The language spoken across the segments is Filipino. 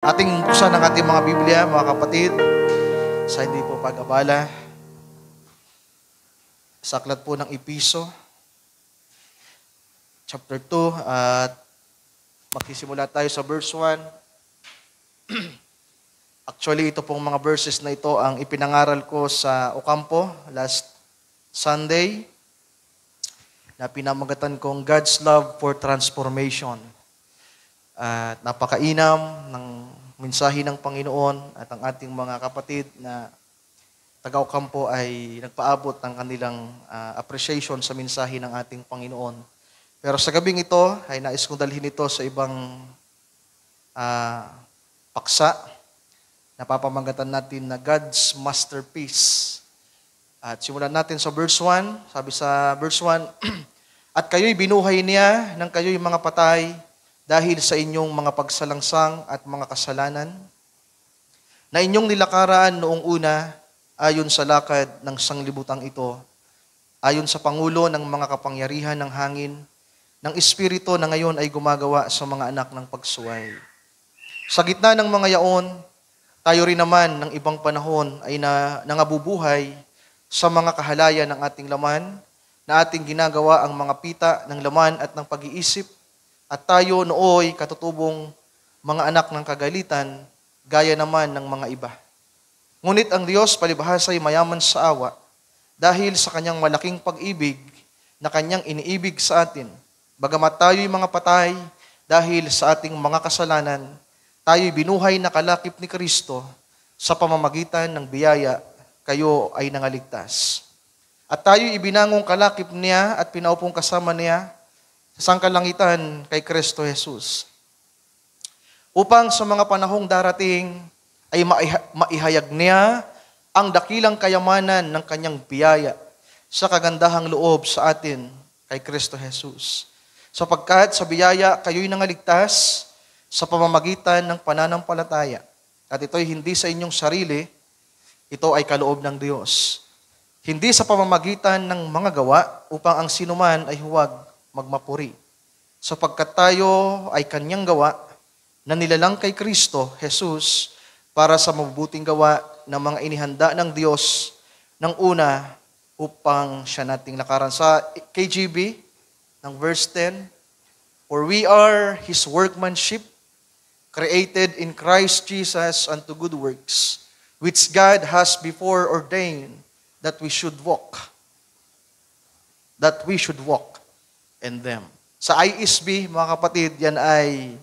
Ating buksan ang ating mga Biblia, mga kapatid, sa hindi po pag-abala. Sa aklat po ng Episo, chapter 2, at magsisimula tayo sa verse 1. Actually, ito pong mga verses na ito ang ipinangaral ko sa Ocampo last Sunday, na pinamagatan kong God's Love for Transformation. At napakainam ng mensahe ng Panginoon at ang ating mga kapatid na taga-Ocampo ay nagpaabot ng kanilang appreciation sa mensahe ng ating Panginoon. Pero sa gabing ito ay nais kong dalhin ito sa ibang paksa. Napapamagatan natin na God's Masterpiece. At simulan natin sa verse 1. Sabi sa verse 1, At kayo'y binuhay niya nang kayo'y mga patay dahil sa inyong mga pagsalangsang at mga kasalanan, na inyong nilakaran noong una ayon sa lakad ng sanglibutang ito, ayon sa pangulo ng mga kapangyarihan ng hangin, ng espiritu na ngayon ay gumagawa sa mga anak ng pagsuway. Sa gitna ng mga yaon, tayo rin naman ng ibang panahon ay nangabubuhay sa mga kahalayan ng ating laman, na ating ginagawa ang mga pita ng laman at ng pag-iisip, at tayo nooy katutubong mga anak ng kagalitan, gaya naman ng mga iba. Ngunit ang Diyos palibhas ay mayaman sa awa, dahil sa kanyang malaking pag-ibig na kanyang iniibig sa atin. Bagamat tayo'y mga patay dahil sa ating mga kasalanan, tayo'y binuhay na kalakip ni Kristo. Sa pamamagitan ng biyaya, kayo ay nangaligtas. At tayo'y ibinangong kalakip niya at pinaupong kasama niya sa sangkalangitan kay Kristo Jesus, upang sa mga panahong darating ay maihayag niya ang dakilang kayamanan ng kanyang biyaya sa kagandahang loob sa atin kay Kristo Jesus. Sapagkat sa biyaya kayo'y nangaligtas sa pamamagitan ng pananampalataya. At ito'y hindi sa inyong sarili, ito ay kaloob ng Diyos. Hindi sa pamamagitan ng mga gawa upang ang sinuman ay huwag magmapuri. Sapagkat tayo ay kanyang gawa na nilalang kay Kristo Jesus para sa mabubuting gawa ng mga inihanda ng Diyos ng una upang siya nating lakaran. Sa KJV, ng verse 10, For we are His workmanship, created in Christ Jesus unto good works, which God has before ordained that we should walk in them. Sa ISB, mga kapatid, yan ay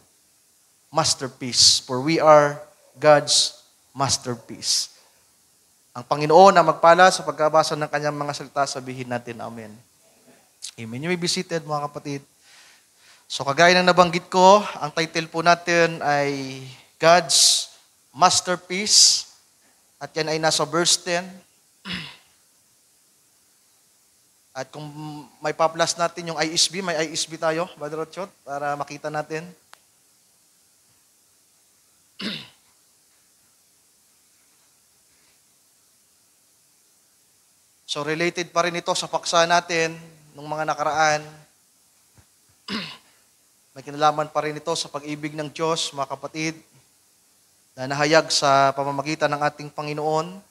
masterpiece. For we are God's masterpiece. Ang Panginoon na magpala sa pagkabasa ng kanyang mga salita, sabihin natin, Amen. Amen. You may be seated, mga kapatid. So, kagaya ng nabanggit ko, ang title po natin ay God's Masterpiece. At yan ay nasa verse 10. At kung may pa-plus natin yung ISB, may ISB tayo, Brother Otchot, para makita natin. So related pa rin ito sa paksa natin nung mga nakaraan. May kinalaman pa rin ito sa pag-ibig ng Diyos, mga kapatid, na nahayag sa pamamagitan ng ating Panginoon.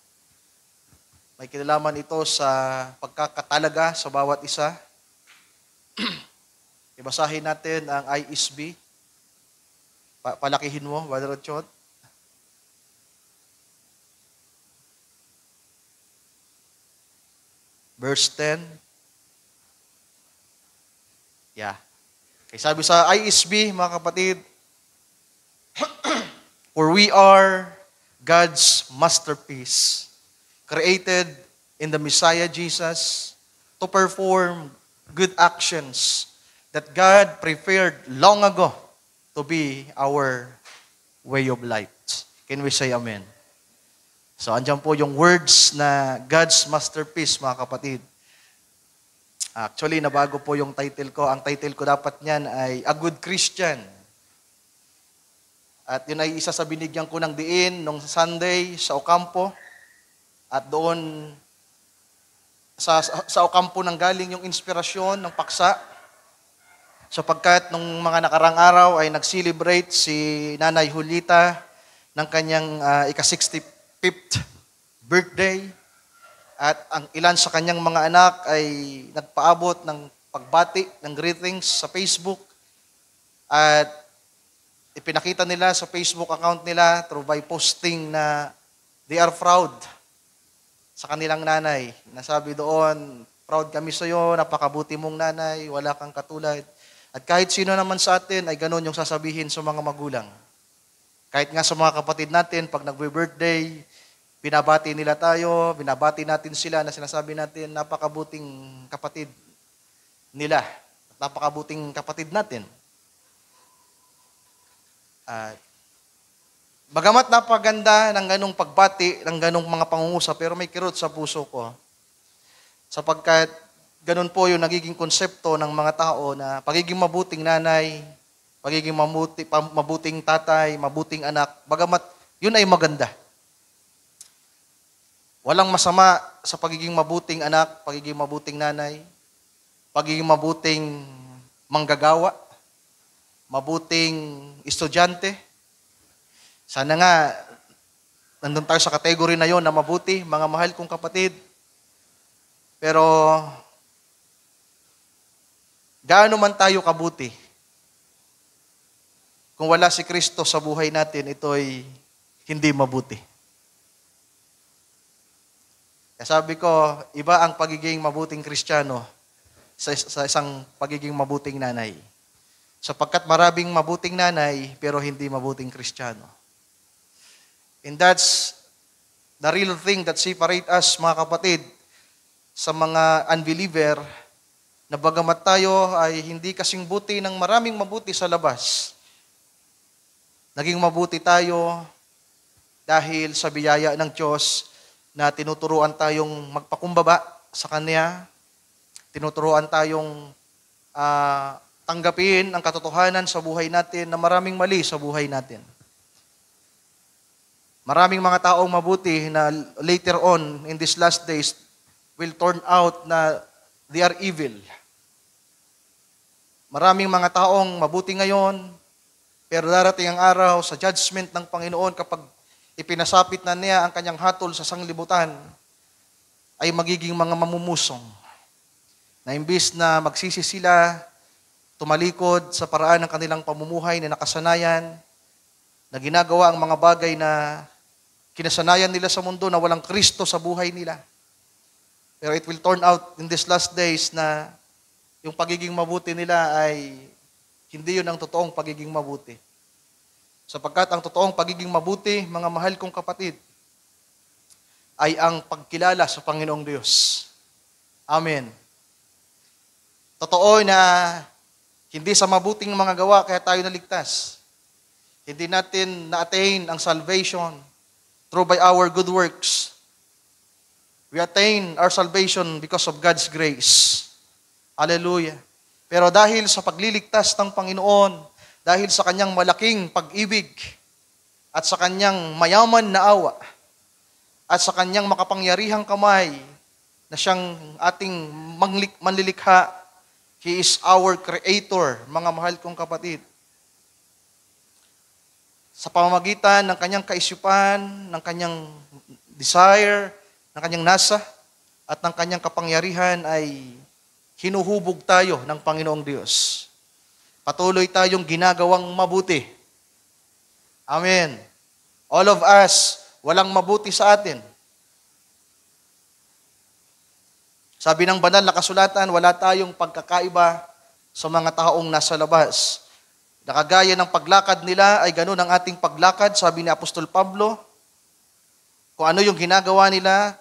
May kinalaman ito sa pagkakatalaga sa bawat isa. Ibasahin natin ang ISB. Palakihin mo, Brother Otchot. Verse 10. Yeah. Okay, sabi sa ISB, mga kapatid, For we are God's masterpiece, created in the Messiah Jesus to perform good actions that God prepared long ago to be our way of life. Can we say amen? So, andyan po yung words na God's masterpiece, mga kapatid. Actually, nabago po yung title ko. Ang title ko dapat niyan ay A Good Christian. At yun ay isa sa binigyan ko ng diin nung Sunday sa Ocampo. At doon, sa Ocampo nang galing yung inspirasyon ng paksa. Sapagkat nung mga nakarang araw ay nag-celebrate si Nanay Julita ng kanyang ika-65th birthday. At ang ilan sa kanyang mga anak ay nagpaabot ng pagbati, ng greetings sa Facebook. At ipinakita nila sa Facebook account nila through by posting na they are proud sa kanilang nanay. Nasabi doon, proud kami sa iyo, napakabuti mong nanay, wala kang katulad. At kahit sino naman sa atin ay ganun yung sasabihin sa mga magulang. Kahit nga sa mga kapatid natin, pag nagbe-birthday, binabati nila tayo, binabati natin sila na sinasabi natin, napakabuting kapatid nila, napakabuting kapatid natin. Bagamat napaganda ng ganong pagbati, ng ganong mga pangungusap, pero may kirot sa puso ko. Sapagkat ganun po yung nagiging konsepto ng mga tao na pagiging mabuting nanay, pagiging mabuting tatay, mabuting anak, bagamat yun ay maganda. Walang masama sa pagiging mabuting anak, pagiging mabuting nanay, pagiging mabuting manggagawa, mabuting estudyante. Sana nga, nandun tayo sa kategory na yon na mabuti, mga mahal kong kapatid. Pero, gaano man tayo kabuti, kung wala si Kristo sa buhay natin, ito'y hindi mabuti. Kaya sabi ko, iba ang pagiging mabuting Kristiyano sa isang pagiging mabuting nanay. Sapagkat maraming mabuting nanay, pero hindi mabuting Kristiyano. And that's the real thing that separate us, mga kapatid, sa mga unbeliever, na bagamat tayo ay hindi kasing buti ng maraming mabuti sa labas, naging mabuti tayo dahil sa biyaya ng Diyos na tinuturuan tayong magpakumbaba sa Kanya, tinuturuan tayong tanggapin ang katotohanan sa buhay natin na maraming mali sa buhay natin. Maraming mga taong mabuti na later on in these last days will turn out na they are evil. Maraming mga taong mabuti ngayon, pero darating ang araw sa judgment ng Panginoon kapag ipinasapit na niya ang kanyang hatol sa sanglibutan, ay magiging mga mamumusong. Na imbis na magsisi sila, tumalikod sa paraan ng kanilang pamumuhay na nakasanayan, na ginagawa ang mga bagay na kinasanayan nila sa mundo na walang Kristo sa buhay nila. Pero it will turn out in these last days na yung pagiging mabuti nila ay hindi yun ang totoong pagiging mabuti. Sapagkat ang totoong pagiging mabuti, mga mahal kong kapatid, ay ang pagkilala sa Panginoong Diyos. Amen. Totoo na hindi sa mabuting mga gawa kaya tayo naligtas. Hindi natin na-attain ang salvation through by our good works. We attain our salvation because of God's grace. Hallelujah. Pero dahil sa pagliligtas ng Panginoon, dahil sa kanyang malaking pag-ibig, at sa kanyang mayaman na awa, at sa kanyang makapangyarihang kamay, na siyang ating manlilikha, He is our Creator, mga mahal kong kapatid. Sa pamamagitan ng kanyang kaisipan, ng kanyang desire, ng kanyang nasa, at ng kanyang kapangyarihan ay hinuhubog tayo ng Panginoong Diyos. Patuloy tayong ginagawang mabuti. Amen. All of us, walang mabuti sa atin. Sabi ng banal na kasulatan, wala tayong pagkakaiba sa mga taong nasa labas. Nakagaya ng paglakad nila ay ganun ang ating paglakad, sabi ni Apostol Pablo. Kung ano yung ginagawa nila,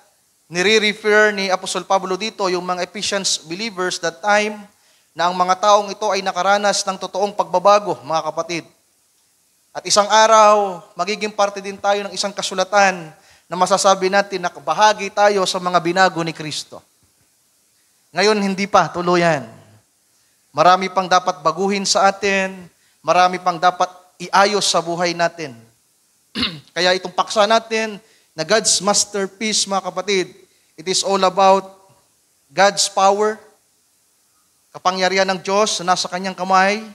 nire-refer ni Apostol Pablo dito yung mga Ephesians believers that time na ang mga taong ito ay nakaranas ng totoong pagbabago, mga kapatid. At isang araw, magiging parte din tayo ng isang kasulatan na masasabi natin na bahagi tayo sa mga binago ni Kristo. Ngayon, hindi pa, tuluyan. Marami pang dapat baguhin sa atin, marami pang dapat iayos sa buhay natin. Kaya itong paksa natin na God's masterpiece, mga kapatid, it is all about God's power, kapangyarihan ng Diyos na nasa kanyang kamay,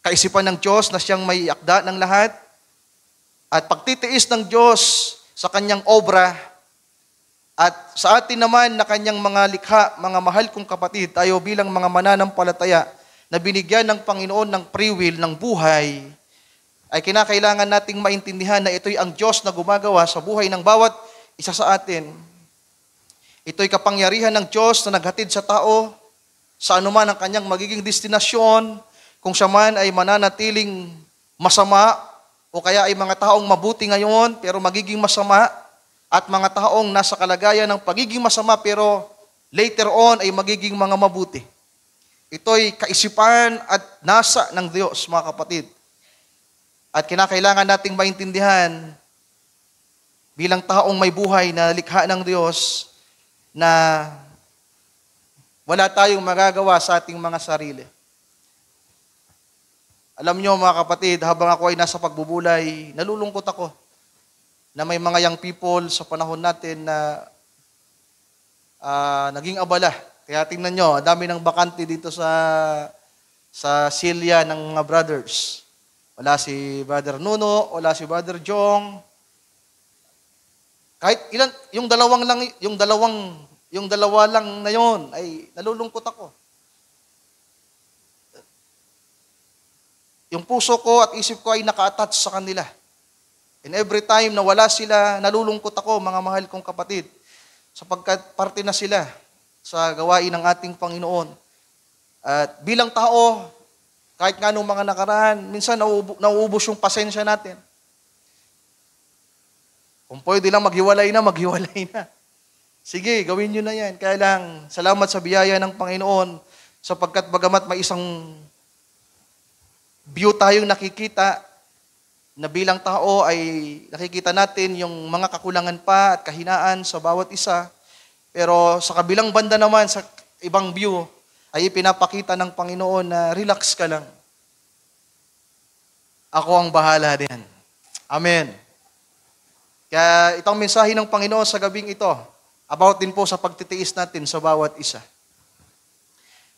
kaisipan ng Diyos na siyang may akda ng lahat, at pagtitiis ng Diyos sa kanyang obra, at sa atin naman na kanyang mga likha, mga mahal kong kapatid, tayo bilang mga mananampalataya na binigyan ng Panginoon ng free will, ng buhay, ay kinakailangan nating maintindihan na ito'y ang Diyos na gumagawa sa buhay ng bawat isa sa atin. Ito'y kapangyarihan ng Diyos na naghatid sa tao sa anuman ang kanyang magiging destinasyon, kung siya man ay mananatiling masama o kaya ay mga taong mabuti ngayon pero magiging masama, at mga taong nasa kalagayan ng pagiging masama pero later on ay magiging mga mabuti. Ito'y kaisipan at nasa ng Diyos, mga kapatid. At kinakailangan nating maintindihan bilang taong may buhay na likha ng Diyos na wala tayong magagawa sa ating mga sarili. Alam nyo mga kapatid, habang ako ay nasa pagbubulay, nalulungkot ako na may mga young people sa panahon natin na naging abala. Kaya tingnan nyo, dami ng bakante dito sa silya ng mga brothers. Wala si Brother Nuno, wala si Brother Jong. Kahit ilan, yung dalawa lang na yon ay nalulungkot ako. Yung puso ko at isip ko ay naka-attach sa kanila. And every time na wala sila, nalulungkot ako, mga mahal kong kapatid, sapagkat parte na sila sa gawain ng ating Panginoon. At bilang tao, kahit nga nung mga nakaraan, minsan nauubos yung pasensya natin. Kung pwede lang maghiwalay na. Sige, gawin nyo na yan. Kaya lang, salamat sa biyaya ng Panginoon, sapagkat bagamat may isang view tayong nakikita, na bilang tao ay nakikita natin yung mga kakulangan pa at kahinaan sa bawat isa. Pero sa kabilang banda naman, sa ibang view, ay ipinapakita ng Panginoon na relax ka lang. Ako ang bahala din. Amen. Kaya itong mensahe ng Panginoon sa gabing ito, about din po sa pagtitiis natin sa bawat isa.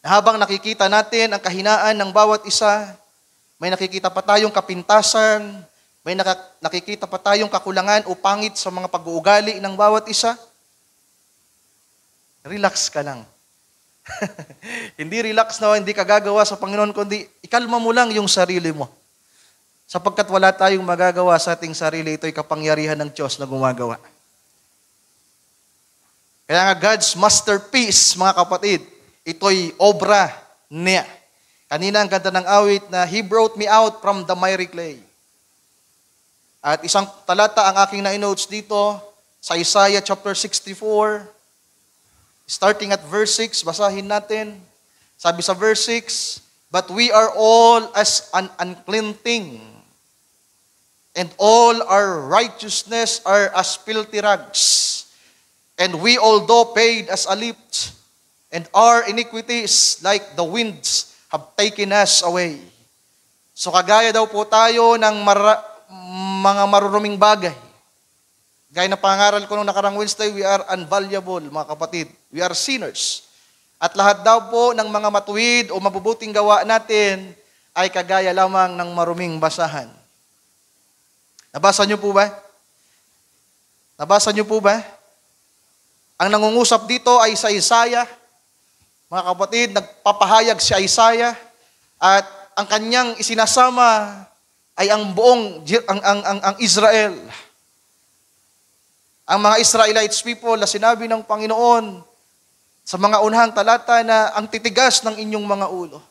Na habang nakikita natin ang kahinaan ng bawat isa, may nakikita pa tayong kapintasan, may nakikita pa tayong kakulangan o pangit sa mga pag-uugali ng bawat isa. Relax ka lang. Hindi relax na hindi ka gagawa sa Panginoon, kundi ikalma mo lang yung sarili mo. Sapagkat wala tayong magagawa sa ating sarili, ito'y kapangyarihan ng Diyos na gumagawa. Kaya nga God's masterpiece, mga kapatid, ito'y obra niya. Kanina ang ganda ng awit na He brought me out from the miry clay. At isang talata ang aking na-notes dito sa Isaiah chapter 64, starting at verse 6, basahin natin. Sabi sa verse 6, "But we are all as an unclean thing, and all our righteousness are as filthy rags. And we although paid as a lift, and our iniquities like the winds have taken us away." So kagaya daw po tayo ng mga maruruming bagay. Gaya na pangaral ko nung nakarang Wednesday, we are invaluable, mga kapatid. We are sinners. At lahat daw po ng mga matuwid o mabubuting gawa natin ay kagaya lamang ng maruming basahan. Nabasa niyo po ba? Nabasa niyo po ba? Ang nangungusap dito ay sa Isaiah. Mga kapatid, nagpapahayag si Isaiah at ang kanyang isinasama ay ang buong ang Israel. Ang mga Israelites people na sinabi ng Panginoon sa mga unahang talata na ang titigas ng inyong mga ulo.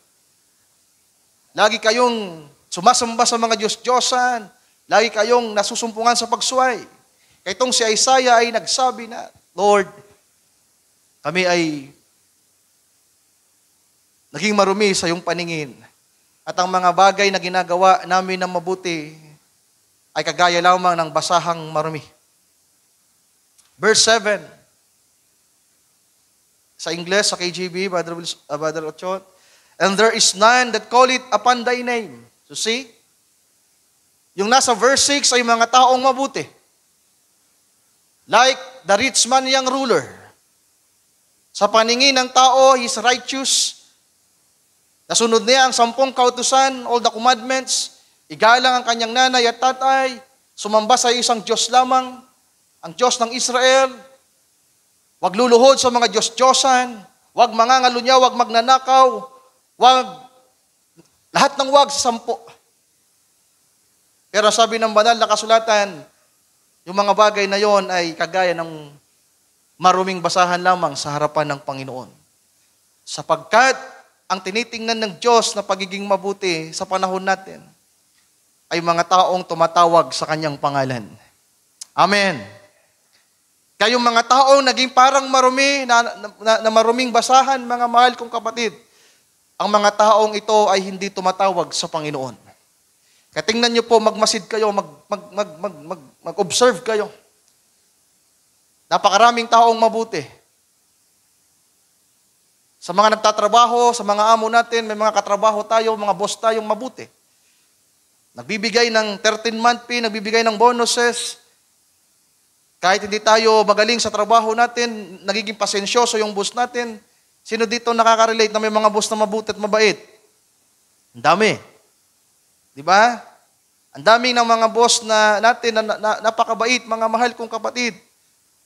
Lagi kayong sumasamba sa mga Diyos-Diyosan, lagi kayong nasusumpungan sa pagsuway. Kaya itong si Isaiah ay nagsabi na, Lord, kami ay naging marumi sa iyong paningin. At ang mga bagay na ginagawa namin ng mabuti ay kagaya lamang ng basahang marumi. Verse 7. Sa Ingles, sa KJV, Brother Ochot, "And there is none that call it upon thy name." So see, yung nasa verse 6 ay mga taong mabuti. Like the rich man young ruler. Sa paningin ng tao, he is righteous. Nasunod niya ang 10 kautusan, all the commandments. Igalang ang kanyang nanay at tatay. Sumamba sa isang Diyos lamang, ang Diyos ng Israel. Huwag luluhod sa mga Diyos-Diyosan. Huwag mangangalunya, huwag magnanakaw. Huwag, lahat ng huwag sa 10. Pero sabi ng banal na kasulatan, yung mga bagay na yon ay kagaya ng maruming basahan lamang sa harapan ng Panginoon. Sapagkat ang tinitingnan ng Diyos na pagiging mabuti sa panahon natin ay mga taong tumatawag sa Kanyang pangalan. Amen. Kayong mga taong naging parang marumi, na maruming basahan, mga mahal kong kapatid, ang mga taong ito ay hindi tumatawag sa Panginoon. Kaya tingnan niyo po, magmasid kayo, mag-observe kayo. Napakaraming taong mabuti. Sa mga nagtatrabaho, sa mga amo natin, may mga katrabaho tayo, mga boss tayong mabuti. Nagbibigay ng 13-month pay, nagbibigay ng bonuses. Kahit hindi tayo magaling sa trabaho natin, nagiging pasensyoso yung boss natin. Sino dito nakaka-relate na may mga boss na mabuti at mabait? Ang dami. Di ba? Ang dami ng mga boss na natin na napakabait, mga mahal kong kapatid.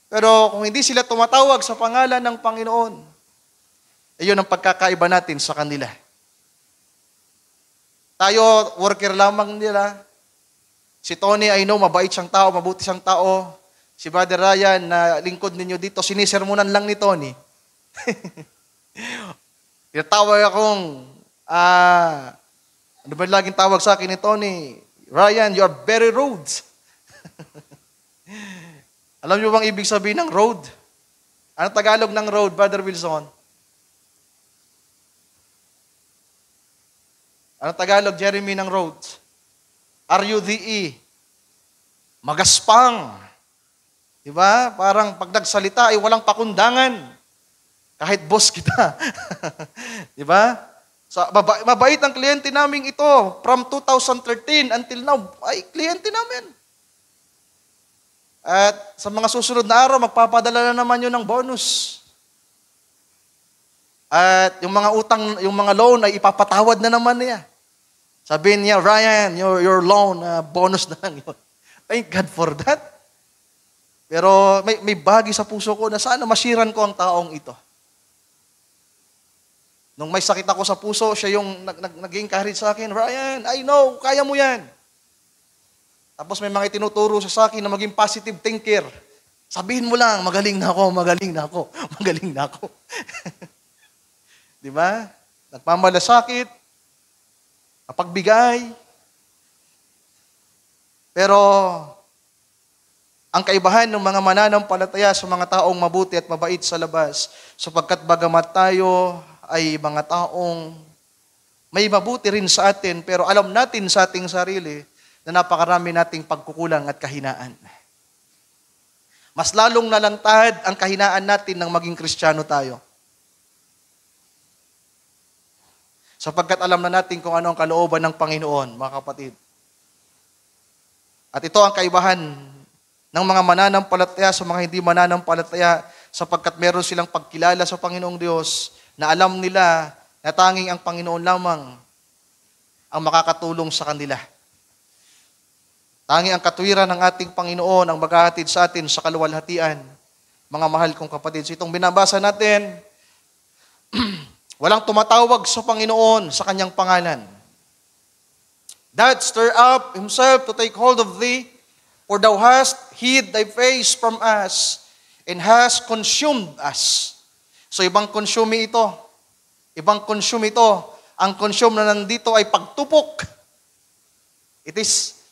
Pero kung hindi sila tumatawag sa pangalan ng Panginoon, ayun ang pagkakaiba natin sa kanila. Tayo, worker lamang nila. Si Tony, I know, mabait siyang tao, mabuti siyang tao. Si Brother Ryan, na lingkod ninyo dito, sinisermonan lang ni Tony. Tinatawag akong, ano ba laging tawag sa akin ni Tony? Ryan, you are very rude. Alam niyo bang ibig sabihin ng road? Ano Tagalog ng road, Brother Wilson? Ano Tagalog, Jeremy, ng road? R-U-D-E. Magaspang. Diba? Parang pag nagsalita ay walang pakundangan. Kahit boss kita. Diba? So, mabait ang kliyente namin ito. From 2013 until now, ay kliyente namin. At sa mga susunod na araw, magpapadala na naman yun ng bonus. At yung mga utang, yung mga loan ay ipapatawad na naman niya. Sabihin niya, Ryan, your loan, bonus na lang yun. Thank God for that. Pero may bagay sa puso ko na sana masiran ko ang taong ito. Nung may sakit ako sa puso, siya yung nag-encourage sa akin, Ryan, I know, kaya mo yan. Tapos may mga itinuturo sa akin na maging positive thinker. Sabihin mo lang, magaling na ako, magaling na ako, magaling na ako. Di ba? Nagmamalasakit, napagbigay. Pero, ang kaibahan ng mga mananampalataya sa mga taong mabuti at mabait sa labas, sapagkat bagamat tayo ay mga taong may mabuti rin sa atin, pero alam natin sa ating sarili na napakarami nating pagkukulang at kahinaan. Mas lalong nalantad ang kahinaan natin nang maging Kristiyano tayo. Sapagkat alam na natin kung ano ang kalooban ng Panginoon, mga kapatid. At ito ang kaibahan ng mga mananampalataya sa mga hindi mananampalataya, sapagkat meron silang pagkilala sa Panginoong Diyos na alam nila na tanging ang Panginoon lamang ang makakatulong sa kanila. Tanging ang katuwiran ng ating Panginoon ang maghahatid sa atin sa kaluwalhatian, mga mahal kong kapatid. So itong binabasa natin, walang tumatawag sa Panginoon sa kanyang pangalan. That stir up himself to take hold of thee, for thou hast hid thy face from us, and hast consumed us. So ibang consume ito. Ibang consume ito. Ang consume na nandito ay pagtupok. It is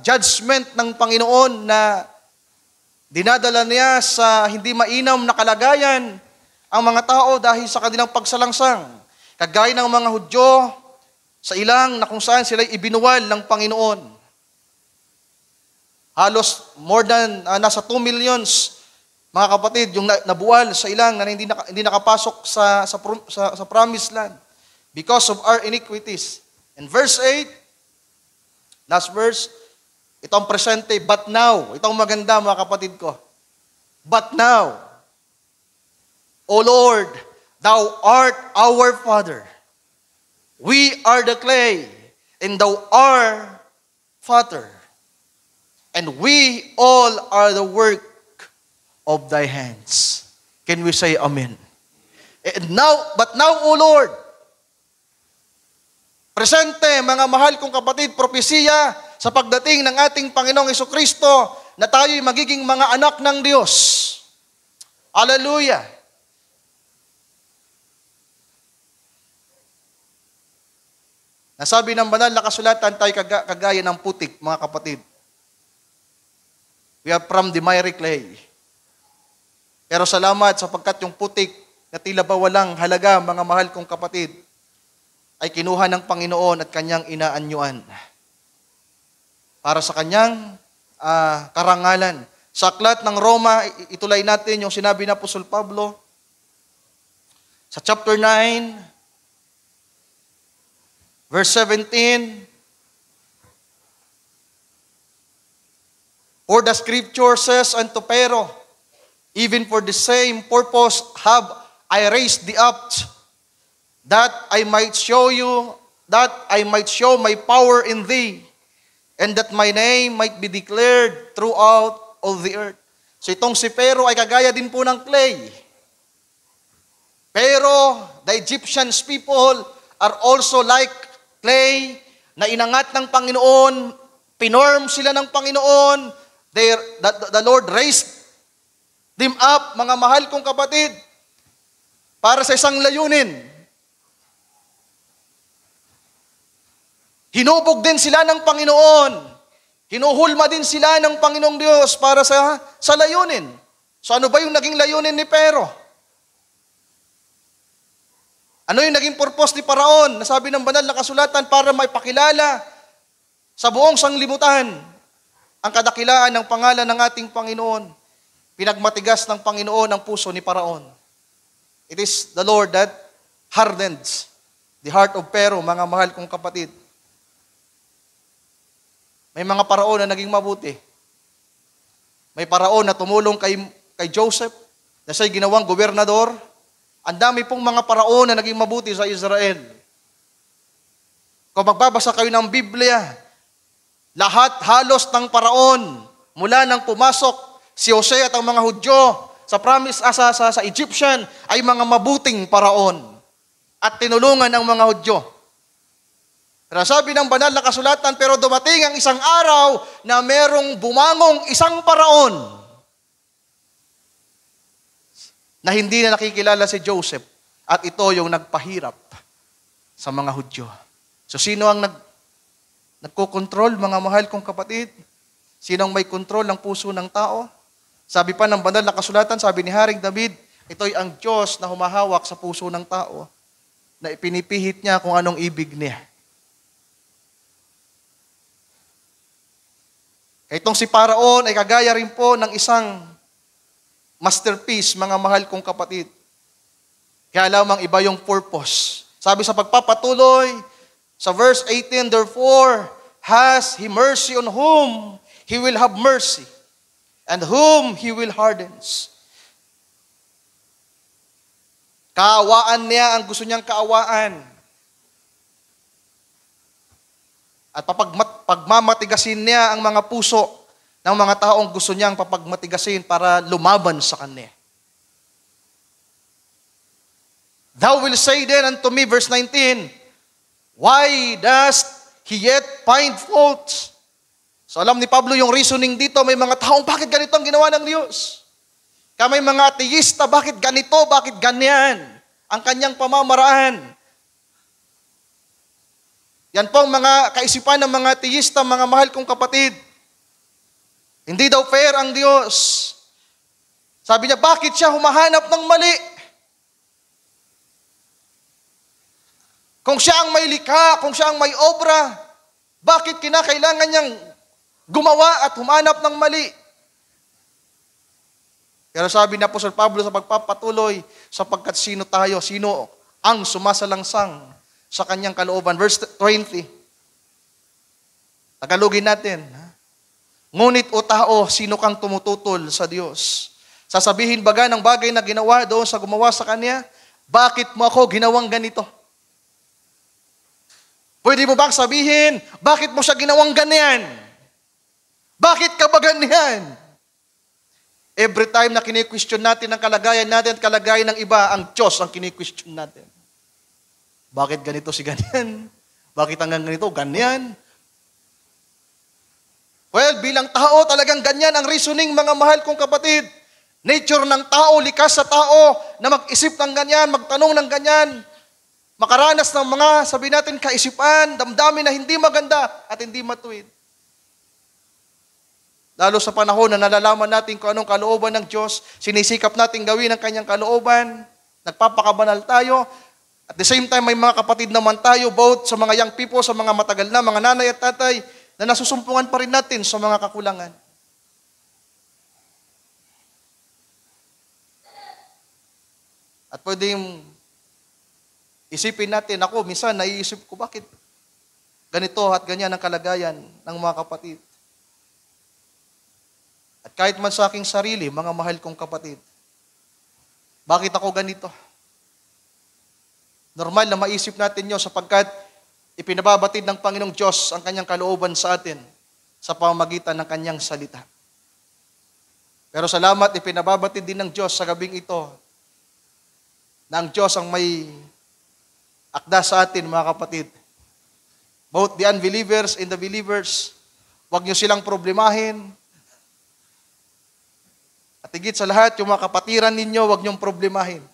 judgment ng Panginoon na dinadala niya sa hindi mainam na kalagayan ang mga tao dahil sa kanilang pagsalangsang. Kagaya ng mga Hudyo sa ilang na kung saan sila ibinuwal ng Panginoon. Halos more than nasa 2 millions mga kapatid yung nabuwal sa ilang na hindi nakapasok sa promised land because of our iniquities. In verse 8, last verse, ito ang presente, but now, ito ang maganda mga kapatid ko. But now, O Lord, thou art our Father. We are the clay, and thou art Father. and we all are the work of thy hands. Can we say amen? But now, O Lord, presente, mga mahal kong kapatid, propesiya sa pagdating ng ating Panginoong Jesucristo na tayo'y magiging mga anak ng Diyos. Hallelujah! Nasabi ng banal na kasulatan, tayo kagaya ng putik, mga kapatid. We are from the miry clay. Pero salamat sapagkat yung putik na tila ba walang halaga, mga mahal kong kapatid, ay kinuha ng Panginoon at kanyang inaanyuan para sa kanyang karangalan. Sa aklat ng Roma, itulay natin yung sinabi na Apostol Pablo sa chapter 9, verse 17, for the scripture says unto Pero, even for the same purpose have I raised thee up, that I might show my power in thee, and that my name might be declared throughout all the earth. So itong si Pero ay kagaya din po ng clay. Pero the Egyptians people are also like clay na inangat ng Panginoon, pinorm sila ng Panginoon, the Lord raised them up, mga mahal kong kapatid, para sa isang layunin. Hinubog din sila ng Panginoon. Hinuhulma din sila ng Panginoong Diyos para sa layunin. So ano ba yung naging layunin ni Pero? Ano yung naging purpose ni Paraon? Nasabi ng banal na kasulatan para maipakilala sa buong sanglibutan ang kadakilaan ng pangalan ng ating Panginoon. Pinagmatigas ng Panginoon ang puso ni Paraon. It is the Lord that hardens the heart of Pero, mga mahal kong kapatid. May mga paraon na naging mabuti. May paraon na tumulong kay Joseph, na siya'y ginawang gobernador. Ang dami pong mga paraon na naging mabuti sa Israel. Kung magbabasa kayo ng Biblia, lahat halos ng paraon, mula nang pumasok si Jose at ang mga Hudyo sa sa Egyptian, ay mga mabuting paraon at tinulungan ng mga Hudyo. Pero sabi ng banal na kasulatan, pero dumating ang isang araw na merong bumangong isang paraon na hindi na nakikilala si Joseph, at ito yung nagpahirap sa mga Hudyo. So sino ang nagkokontrol, mga mahal kong kapatid? Sino ang may kontrol ng puso ng tao? Sabi pa ng banal na kasulatan, sabi ni Haring David, ito'y ang Diyos na humahawak sa puso ng tao, na ipinipihit niya kung anong ibig niya. Itong si Paraon ay kagaya rin po ng isang masterpiece, mga mahal kong kapatid. Kaya lamang iba yung purpose. Sabi sa pagpapatuloy, sa verse 18, therefore has he mercy on whom he will have mercy, and whom he will hardens. Kaawaan niya ang gusto niyang kaawaan. At pagmamatigasin niya ang mga puso ng mga taong gusto niyang papagmatigasin para lumaban sa kanya. Thou will say then unto me, verse 19, why does he yet find fault? So alam ni Pablo yung reasoning dito, may mga taong bakit ganito ang ginawa ng Diyos? May mga ateista, bakit ganito, bakit ganyan ang kanyang pamamaraan? Yan po ang mga kaisipan ng mga ateista, mga mahal kong kapatid. Hindi daw fair ang Diyos. Sabi niya, bakit siya humahanap ng mali? Kung siya ang may likha, kung siya ang may obra, bakit kinakailangan niyang gumawa at humanap ng mali? Pero sabi ni Apostol Pablo sa pagpapatuloy, sapagkat sino tayo, sino ang sumasalangsang sa kanyang kalooban. Verse 20. Tagalogin natin. Ngunit o tao, sino kang tumututol sa Diyos? Sasabihin baga ng bagay na ginawa doon sa gumawa sa Kanya, bakit mo ako ginawang ganito? Pwede mo bang sabihin, bakit mo siya ginawang ganyan? Bakit ka ba ganyan? Every time na kini-question natin ang kalagayan natin at kalagayan ng iba, ang Diyos ang kini-question natin. Bakit ganito si ganyan? Bakit hanggang ganito? Ganyan. Well, bilang tao, talagang ganyan ang reasoning, mga mahal kong kapatid. Nature ng tao, likas sa tao, na mag-isip ng ganyan, magtanong ng ganyan, makaranas ng mga, sabi natin, kaisipan, damdamin na hindi maganda at hindi matuwid. Lalo sa panahon na nalalaman natin kung anong kalooban ng Diyos, sinisikap natin gawin ang kanyang kalooban, nagpapakabanal tayo, at the same time may mga kapatid naman tayo, both sa mga young people, sa mga matagal na, mga nanay at tatay, na nasusumpungan pa rin natin sa mga kakulangan. At pwedeng isipin natin, ako, minsan naiisip ko, bakit ganito at ganyan ang kalagayan ng mga kapatid? At kahit man sa aking sarili, mga mahal kong kapatid, bakit ako ganito? Normal na maisip natin yun sapagkat ipinababatid ng Panginoong Diyos ang kanyang kalooban sa atin sa pamamagitan ng kanyang salita. Pero salamat, ipinababatid din ng Diyos sa gabing ito na ang Diyos ang may akda sa atin, mga kapatid. Both the unbelievers and the believers, huwag nyo silang problemahin. At higit sa lahat, yung mga kapatiran ninyo, huwag niyong problemahin.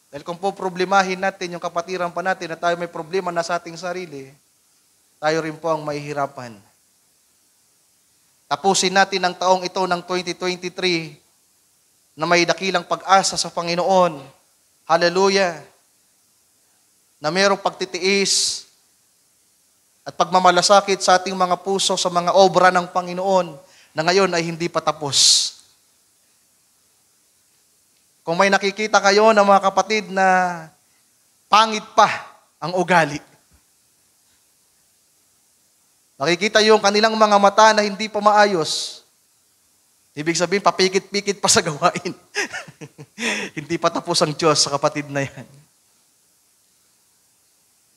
Dahil kung po problemahin natin yung kapatiran pa natin na tayo may problema na sa ating sarili, tayo rin po ang mahihirapan. Tapusin natin ang taong ito ng 2023 na may dakilang pag-asa sa Panginoon. Hallelujah! Na mayroong pagtitiis at pagmamalasakit sa ating mga puso sa mga obra ng Panginoon na ngayon ay hindi pa tapos. Kung may nakikita kayo ng mga kapatid na pangit pa ang ugali, nakikita yung kanilang mga mata na hindi pa maayos, ibig sabihin, papikit-pikit pa sa gawain. Hindi pa tapos ang Diyos sa kapatid na yan.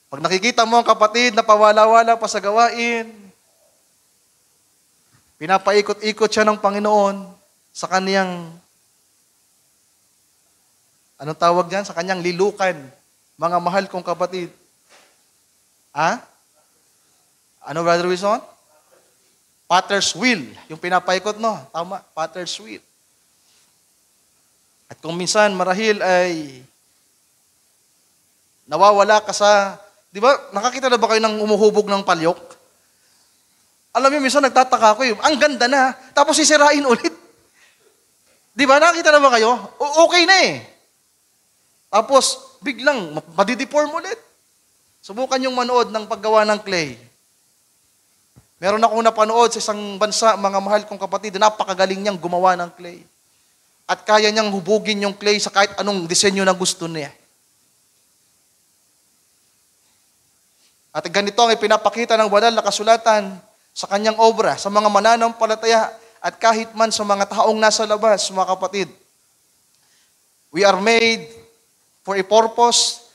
Pag nakikita mo ang kapatid na pawala-wala pa sa gawain, pinapaikot-ikot siya ng Panginoon sa kaniyang, anong tawag diyan? Sa kaniyang lilukan. Mga mahal kong kapatid. Ano, Brother Wilson? Potter's wheel. Yung pinapaikot, no? Tama, potter's wheel. At kung minsan marahil ay nawawala ka sa, di ba, nakakita na ba kayo ng umuhubog ng palyok? Alam niyo, minsan nagtataka ako ang ganda na, tapos sisirain ulit. Di ba, nakita na ba kayo? Okay na eh. Tapos, biglang, madideform ulit. Subukan yung manood ng paggawa ng clay. Meron akong napanood sa isang bansa, mga mahal kong kapatid, napakagaling niyang gumawa ng clay. At kaya niyang hubugin yung clay sa kahit anong disenyo na gusto niya. At ganito ang ipinapakita ng banal na kasulatan sa kanyang obra, sa mga mananampalataya, at kahit man sa mga taong nasa labas, mga kapatid. We are made for a purpose.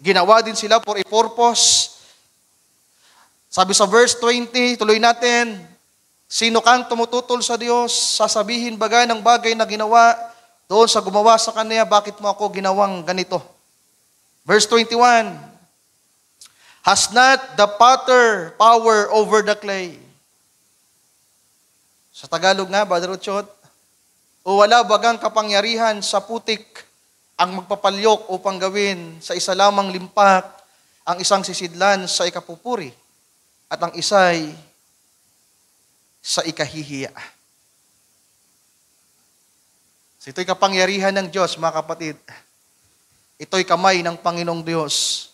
Ginawa din sila for a purpose. Sabi sa verse 20, tuloy natin, sino kang tumututol sa Diyos, sasabihin baga ng bagay na ginawa doon sa gumawa sa Kanya, bakit mo ako ginawang ganito? Verse 21, has not the potter power over the clay? Sa Tagalog nga, Brother Uchot, o wala bagang kapangyarihan sa putik ang magpapalyok upang gawin sa isa lamang limpak ang isang sisidlan sa ikapupuri at ang isa'y sa ikahihiya. So ito'y kapangyarihan ng Diyos, mga kapatid. Ito'y kamay ng Panginoong Diyos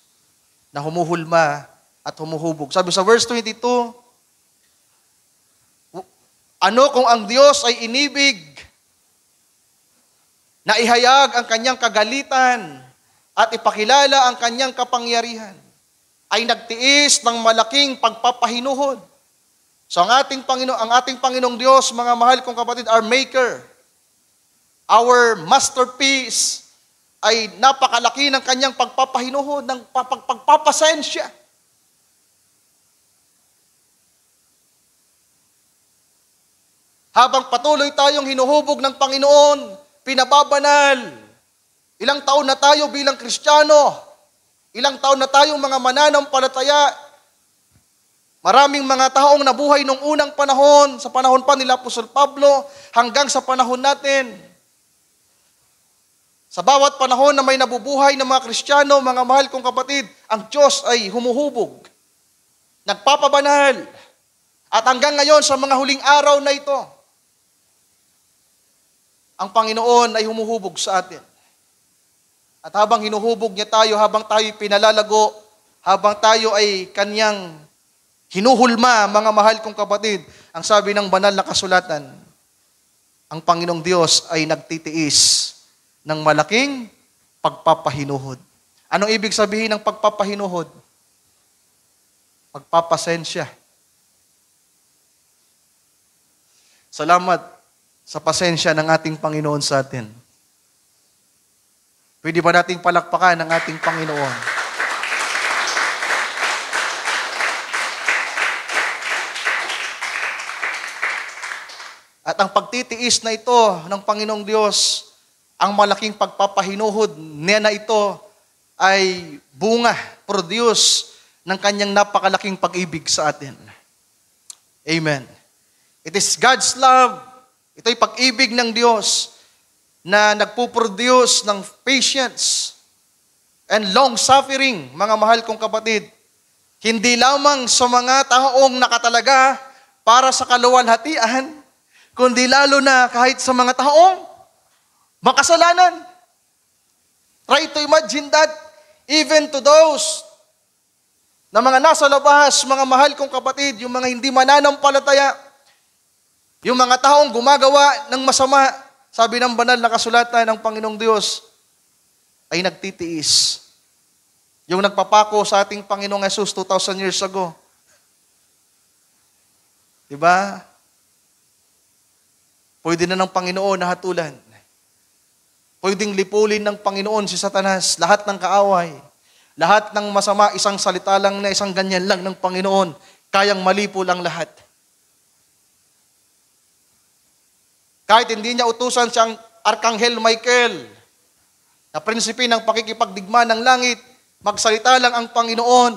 na humuhulma at humuhubog. Sabi sa verse 22, ano kung ang Diyos ay inibig na ihayag ang kanyang kagalitan at ipakilala ang kanyang kapangyarihan, ay nagtiis ng malaking pagpapahinuhod. So ang ating Panginoong Diyos, mga mahal kong kapatid, our Maker, our masterpiece, ay napakalaki ng kanyang pagpapahinuhod, ng pagpapasensya. Habang patuloy tayong hinuhubog ng Panginoon, pinababanal. Ilang taon na tayo bilang Kristiyano, ilang taon na tayong mga mananampalataya, maraming mga taong nabuhay nung unang panahon, sa panahon pa nila Apostol Pablo, hanggang sa panahon natin. Sa bawat panahon na may nabubuhay ng mga Kristiyano, mga mahal kong kapatid, ang Diyos ay humuhubog, nagpapabanal. At hanggang ngayon, sa mga huling araw na ito, ang Panginoon ay humuhubog sa atin. At habang hinuhubog niya tayo, habang tayo pinalalago, habang tayo ay kanyang hinuhulma, mga mahal kong kapatid, ang sabi ng banal na kasulatan, ang Panginoong Diyos ay nagtitiis ng malaking pagpapahinuhod. Anong ibig sabihin ng pagpapahinuhod? Pagpapasensya. Salamat sa pasensya ng ating Panginoon sa atin. Pwede ba nating palakpakan ng ating Panginoon? At ang pagtitiis na ito ng Panginoong Diyos, ang malaking pagpapahinuhod niya na ito ay bunga, produce ng kanyang napakalaking pag-ibig sa atin. Amen. It is God's love. Ito'y pag-ibig ng Diyos na nagpuproduce ng patience and long-suffering, mga mahal kong kapatid. Hindi lamang sa mga taong nakatalaga para sa kaluwalhatian, kundi lalo na kahit sa mga taong makasalanan. Try to imagine that even to those na mga nasa labas, mga mahal kong kapatid, yung mga hindi mananampalataya, yung mga taong gumagawa ng masama, sabi ng banal na kasulatan ng Panginoong Diyos, ay nagtitiis. Yung nagpapako sa ating Panginoong Jesus 2,000 years ago. Diba? Pwede na ng Panginoon na hatulan. Pwedeng lipulin ng Panginoon si Satanas, lahat ng kaaway, lahat ng masama, isang salita lang na isang ganyan lang ng Panginoon, kayang malipol ang lahat. Kahit hindi niya utusan siyang Arkanghel Michael, na prinsipe ng pakikipagdigma ng langit, magsalita lang ang Panginoon,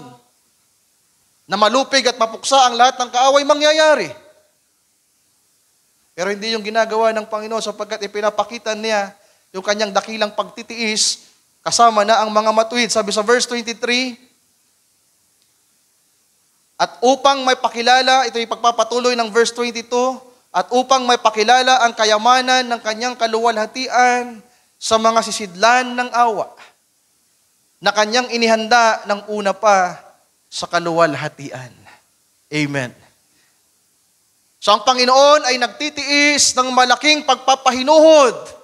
na malupig at mapuksa ang lahat ng kaaway, mangyayari. Pero hindi yung ginagawa ng Panginoon sapagkat ipinapakita niya yung kanyang dakilang pagtitiis, kasama na ang mga matuwid. Sabi sa verse 23, at upang may pakilala, ito yung pagpapatuloy ng verse 22, at upang may pakilala ang kayamanan ng kanyang kaluwalhatian sa mga sisidlan ng awa, na kanyang inihanda ng una pa sa kaluwalhatian. Amen. So ang Panginoon ay nagtitiis ng malaking pagpapahinuhod.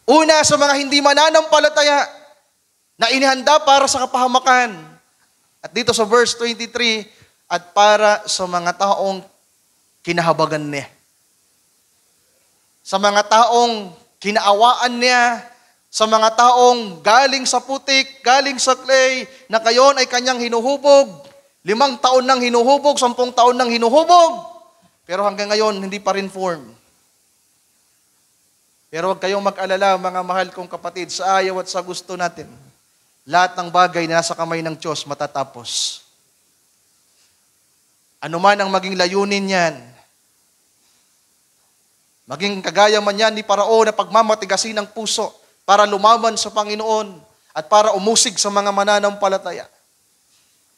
Una sa mga hindi mananampalataya na inihanda para sa kapahamakan. At dito sa verse 23, at para sa mga taong kinahabagan niya. Sa mga taong kinaawaan niya, sa mga taong galing sa putik, galing sa clay, na kayon ay kanyang hinuhubog. 5 taon nang hinuhubog, 10 taon nang hinuhubog. Pero hanggang ngayon, hindi pa rin form. Pero huwag kayong mag-alala, mga mahal kong kapatid, sa ayaw at sa gusto natin, lahat ng bagay na nasa kamay ng Diyos matatapos. Ano man ang maging layunin niyan, maging kagaya man yan ni Parao na pagmamatigasin ng puso para lumaban sa Panginoon at para umusig sa mga mananampalataya.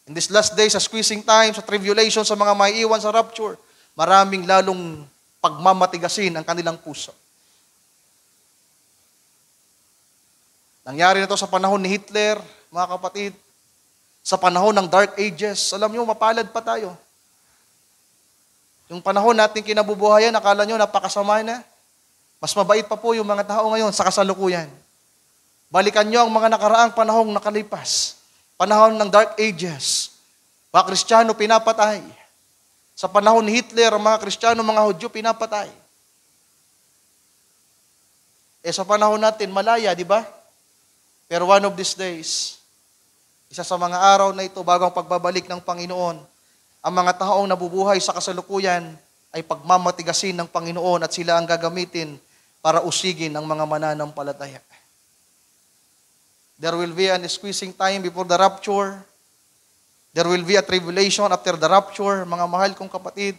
In this last day, sa squeezing time, sa tribulation, sa mga maiiwan sa rapture, maraming lalong pagmamatigasin ang kanilang puso. Nangyari na ito sa panahon ni Hitler, mga kapatid, sa panahon ng Dark Ages. Alam nyo, mapalad pa tayo. Yung panahon natin kinabubuhayan, akala nyo napakasama na. Mas mabait pa po yung mga tao ngayon sa kasalukuyan. Balikan nyo ang mga nakaraang panahong nakalipas. Panahon ng Dark Ages. Mga Kristiyano pinapatay. Sa panahon ni Hitler, ang mga Kristiyano, mga Hudyo pinapatay. Sa panahon natin, malaya, di ba? Pero one of these days, isa sa mga araw na ito, bago ang pagbabalik ng Panginoon, ang mga taong nabubuhay sa kasalukuyan ay pagmamatigasin ng Panginoon at sila ang gagamitin para usigin ang mga mananampalataya. There will be an squeezing time before the rapture. There will be a tribulation after the rapture, mga mahal kong kapatid.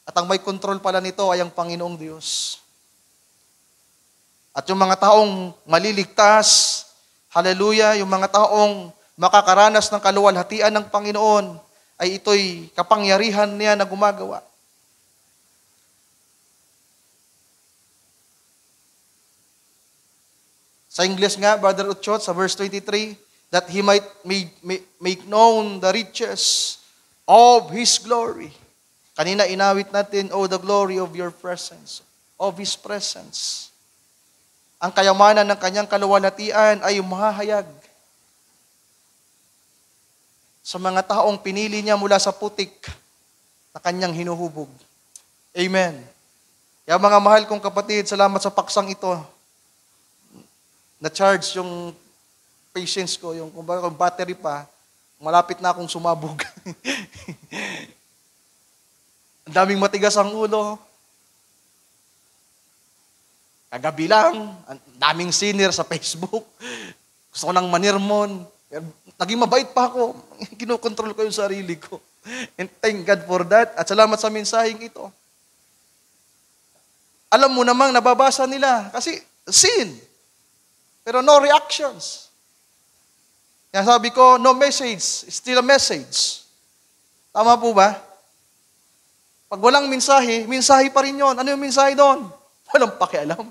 At ang may control pala nito ay ang Panginoong Diyos. At yung mga taong maliligtas, hallelujah, yung mga taong makakaranas ng kaluwalhatian ng Panginoon, ay ito'y kapangyarihan niya na gumagawa. Sa English nga, Brother Uchot, sa verse 23, that He might make known the riches of His glory. Kanina inawit natin, oh, the glory of your presence, of His presence. Ang kayamanan ng kanyang kaluwalhatian ay umahayag sa mga taong pinili niya mula sa putik na kanyang hinuhubog. Amen. Kaya mga mahal kong kapatid, salamat sa paksang ito. Na-charge yung patience ko, yung kumbaga battery pa, malapit na akong sumabog. Ang daming matigas ang ulo. Kagabi lang, ang daming sinner sa Facebook. Gusto ko nang manirmon. Naging mabait pa ako. Kinokontrol ko yung sarili ko. And thank God for that. At salamat sa mensaheng ito. Alam mo namang nababasa nila. Kasi sin. Pero no reactions. Kaya sabi ko, no message. Still a message. Tama po ba? Pag walang mensahe, mensahe pa rin yun. Ano yung mensahe doon? Walang pakialam.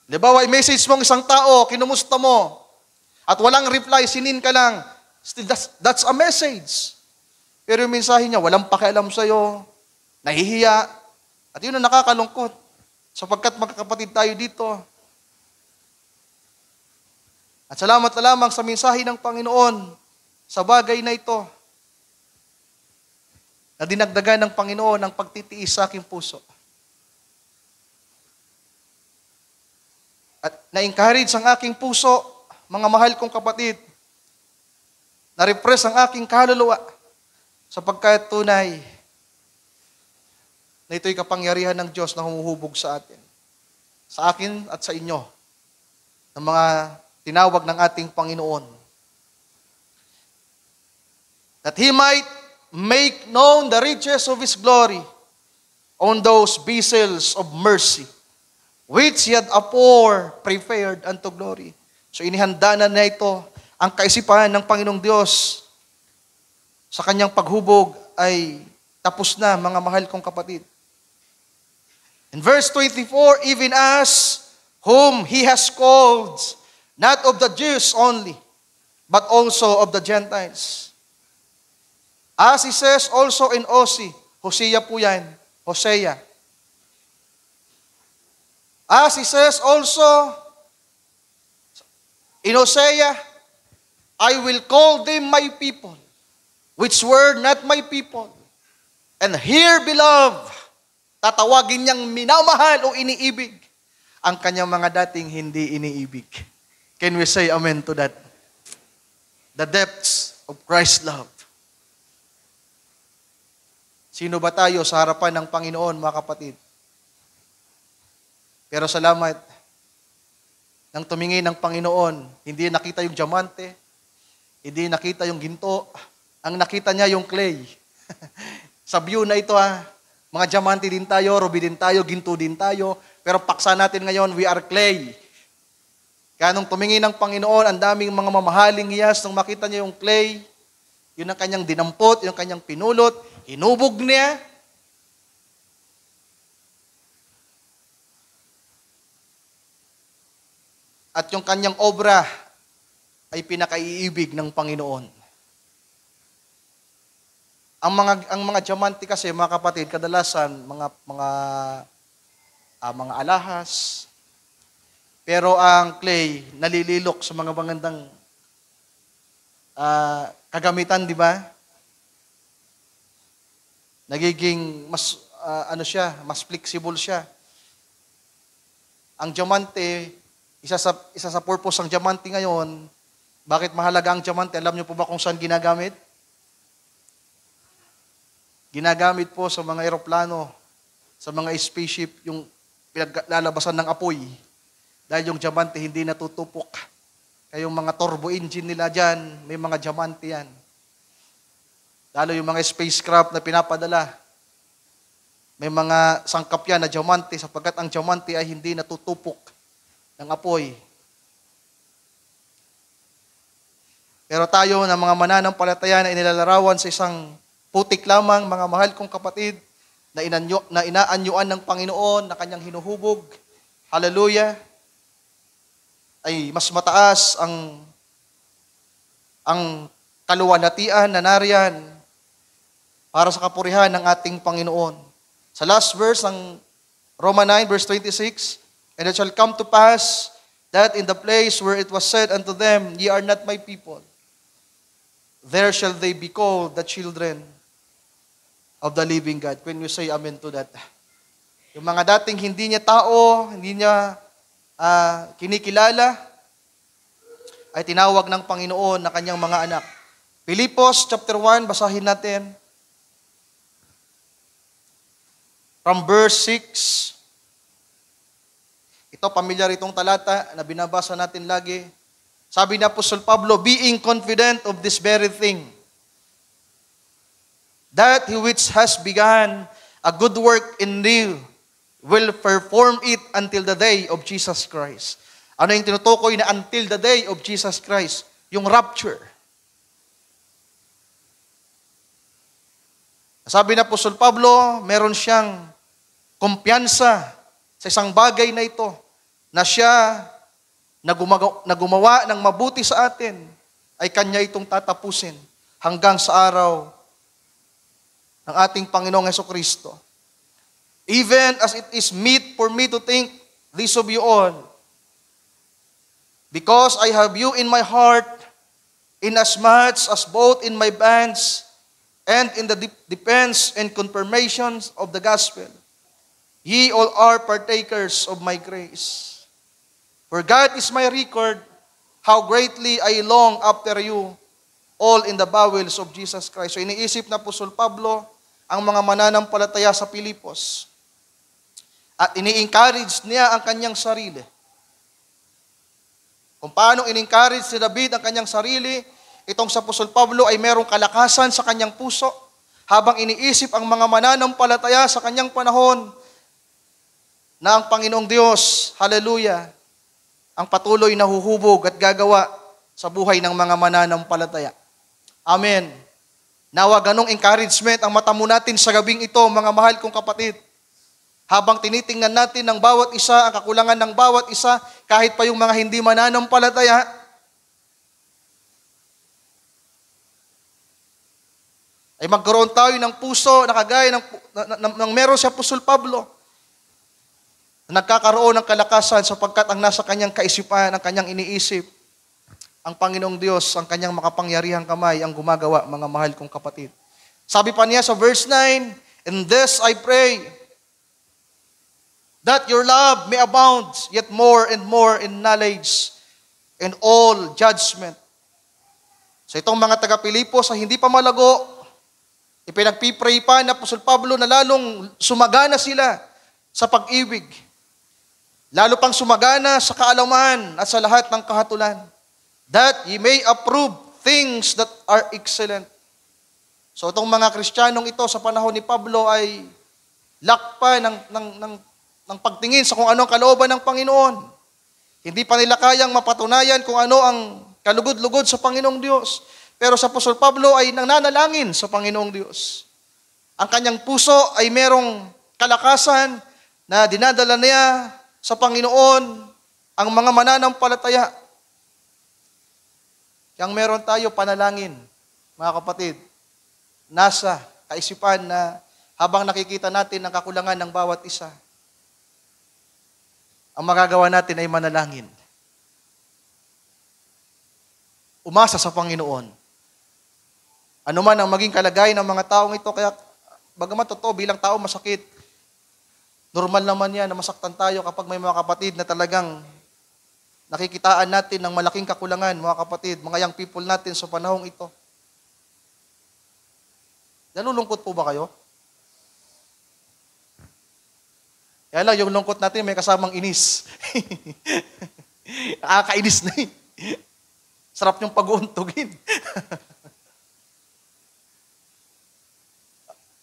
Halimbawa, i-message mong isang tao, kinumusta mo, at walang reply, sinin ka lang. Still, that's a message. Pero yung mensahe niya, walang pakialam sa'yo, nahihiya, at yun ang nakakalungkot. Sapagkat magkakapatid tayo dito. At salamat na lamang sa mensahe ng Panginoon sa bagay na ito, na dinagdagan ng Panginoon ang pagtitiis sa aking puso. At na-encourage ang aking puso, mga mahal kong kapatid, na-repress ang aking kaluluwa, sapagkat tunay na ito'y kapangyarihan ng Diyos na humuhubog sa atin. Sa akin at sa inyo, ng mga tinawag ng ating Panginoon. That He might make known the riches of His glory on those vessels of mercy, which He had afore prepared unto glory. So inihanda na ito ang kaisipan ng Panginoong Diyos sa kanyang paghubog ay tapos na, mga mahal kong kapatid. In verse 24, even as whom He has called, not of the Jews only, but also of the Gentiles. As He says also in Hosea po yan, Hosea. As He says also in Hosea, I will call them my people, which were not my people. And here, beloved, tatawagin niyang minamahal o iniibig ang kanyang mga dating hindi iniibig. Can we say amen to that? The depths of Christ's love. Sino ba tayo sa harapan ng Panginoon, mga kapatid? Pero salamat, nang tumingin ng Panginoon, hindi nakita yung diamante, hindi nakita yung ginto, ang nakita niya yung clay. Sa view na ito, mga diamante din tayo, ruby din tayo, ginto din tayo, pero paksa natin ngayon, we are clay. Kaya nung tumingin ng Panginoon, ang daming mga mamahaling hiyas, nung makita niya yung clay, yun ang kanyang dinampot, yun ang kanyang pinulot, hinubog niya. At yung kanyang obra ay pinakaiibig ng Panginoon. Ang mga diamante kasi, mga kapatid, kadalasan mga alahas. Pero ang clay nalililok sa mga magandang kagamitan, di ba? Nagiging mas mas flexible siya. Ang diamante, isa sa purpose ng diamante ngayon, bakit mahalaga ang diamante? Alam niyo po ba kung saan ginagamit? Ginagamit po sa mga eroplano, sa mga spaceship, yung pinaglalabasan ng apoy. Dahil yung diamante hindi natutupok. Kaya yung mga turbo engine nila dyan, may mga diamante yan. Lalo yung mga spacecraft na pinapadala, may mga sangkap yan na diamante sapagkat ang diamante ay hindi natutupok ng apoy. Pero tayo na mga mananampalataya na inilalarawan sa isang putik lamang, mga mahal kong kapatid, na inaanyuan ng Panginoon, na kanyang hinuhubog, hallelujah, ay mas mataas ang kaluwalhatian na nariyan para sa kapurihan ng ating Panginoon. Sa last verse ng Roma 9 verse 26, and it shall come to pass that in the place where it was said unto them, ye are not my people, there shall they be called the children of the living God. When you say amen to that. Yung mga dating hindi niya tao, hindi niya kinikilala, ay tinawag ng Panginoon na kanyang mga anak. Filipos chapter 1, basahin natin. From verse 6. Ito, pamilyar itong talata na binabasa natin lagi. Sabi ni Apostol Pablo, being confident of this very thing, that he which has begun a good work in you will perform it until the day of Jesus Christ. Ano yung tinutukoy na until the day of Jesus Christ? Yung rapture. Sabi na Apostol Pablo, meron siyang kumpiyansa sa isang bagay na ito, na siya na gumawa ng mabuti sa atin, ay kanya itong tatapusin hanggang sa araw ng ating Panginoong Hesukristo. Even as it is meet for me to think this of you all, because I have you in my heart, inasmuch as both in my bands and in the defense and confirmations of the gospel, ye all are partakers of my grace. For God is my record, how greatly I long after you, all in the bowels of Jesus Christ. So iniisip na Apostol Pablo ang mga mananampalataya sa Pilipos. At ini-encourage niya ang kanyang sarili. Kung paano in-encourage si David ang kanyang sarili, itong sa Apostol Pablo ay merong kalakasan sa kanyang puso habang iniisip ang mga mananampalataya sa kanyang panahon na ang Panginoong Diyos, hallelujah, ang patuloy na huhubog at gagawa sa buhay ng mga mananampalataya. Amen. Nawa ganong encouragement ang matamo natin sa gabing ito, mga mahal kong kapatid. Habang tinitingnan natin ng bawat isa, ang kakulangan ng bawat isa, kahit pa yung mga hindi mananampalataya, ay magkaroon tayo ng puso na kagaya ng meron si Apostol Pablo, na nagkakaroon ng kalakasan sapagkat ang nasa kanyang kaisipan, ang kanyang iniisip, ang Panginoong Diyos, ang kanyang makapangyarihang kamay, ang gumagawa, mga mahal kong kapatid. Sabi pa niya sa verse 9, and this I pray, that your love may abound yet more and more in knowledge and all judgment. So itong mga taga-Pilipos sa hindi pa malago, ipinagpipray pa na Apostol Pablo na lalong sumagana sila sa pag-ibig. Lalo pang sumagana sa kaalaman at sa lahat ng kahatulan, that ye may approve things that are excellent. So itong mga Kristiyanong ito sa panahon ni Pablo ay lakpa ng pagtingin sa kung ano ang kalooban ng Panginoon. Hindi pa nila kayang mapatunayan kung ano ang kalugod-lugod sa Panginoong Diyos. Pero sa Apostol Pablo ay nananalangin sa Panginoong Diyos. Ang kanyang puso ay merong kalakasan na dinadala niya sa Panginoon ang mga mananampalataya. Yang meron tayo panalangin, mga kapatid, nasa kaisipan na habang nakikita natin ang kakulangan ng bawat isa, ang magagawa natin ay manalangin. Umasa sa Panginoon. Ano man ang maging kalagayan ng mga taong ito, kaya bagaman totoo bilang tao masakit, normal naman yan na masaktan tayo kapag may mga kapatid na talagang nakikitaan natin ng malaking kakulangan, mga kapatid, mga young people natin sa panahong ito. Nalulungkot po ba kayo? Kaya lang, yung lungkot natin may kasamang inis. Nakakainis na eh. Sarap yung pag-uuntugin.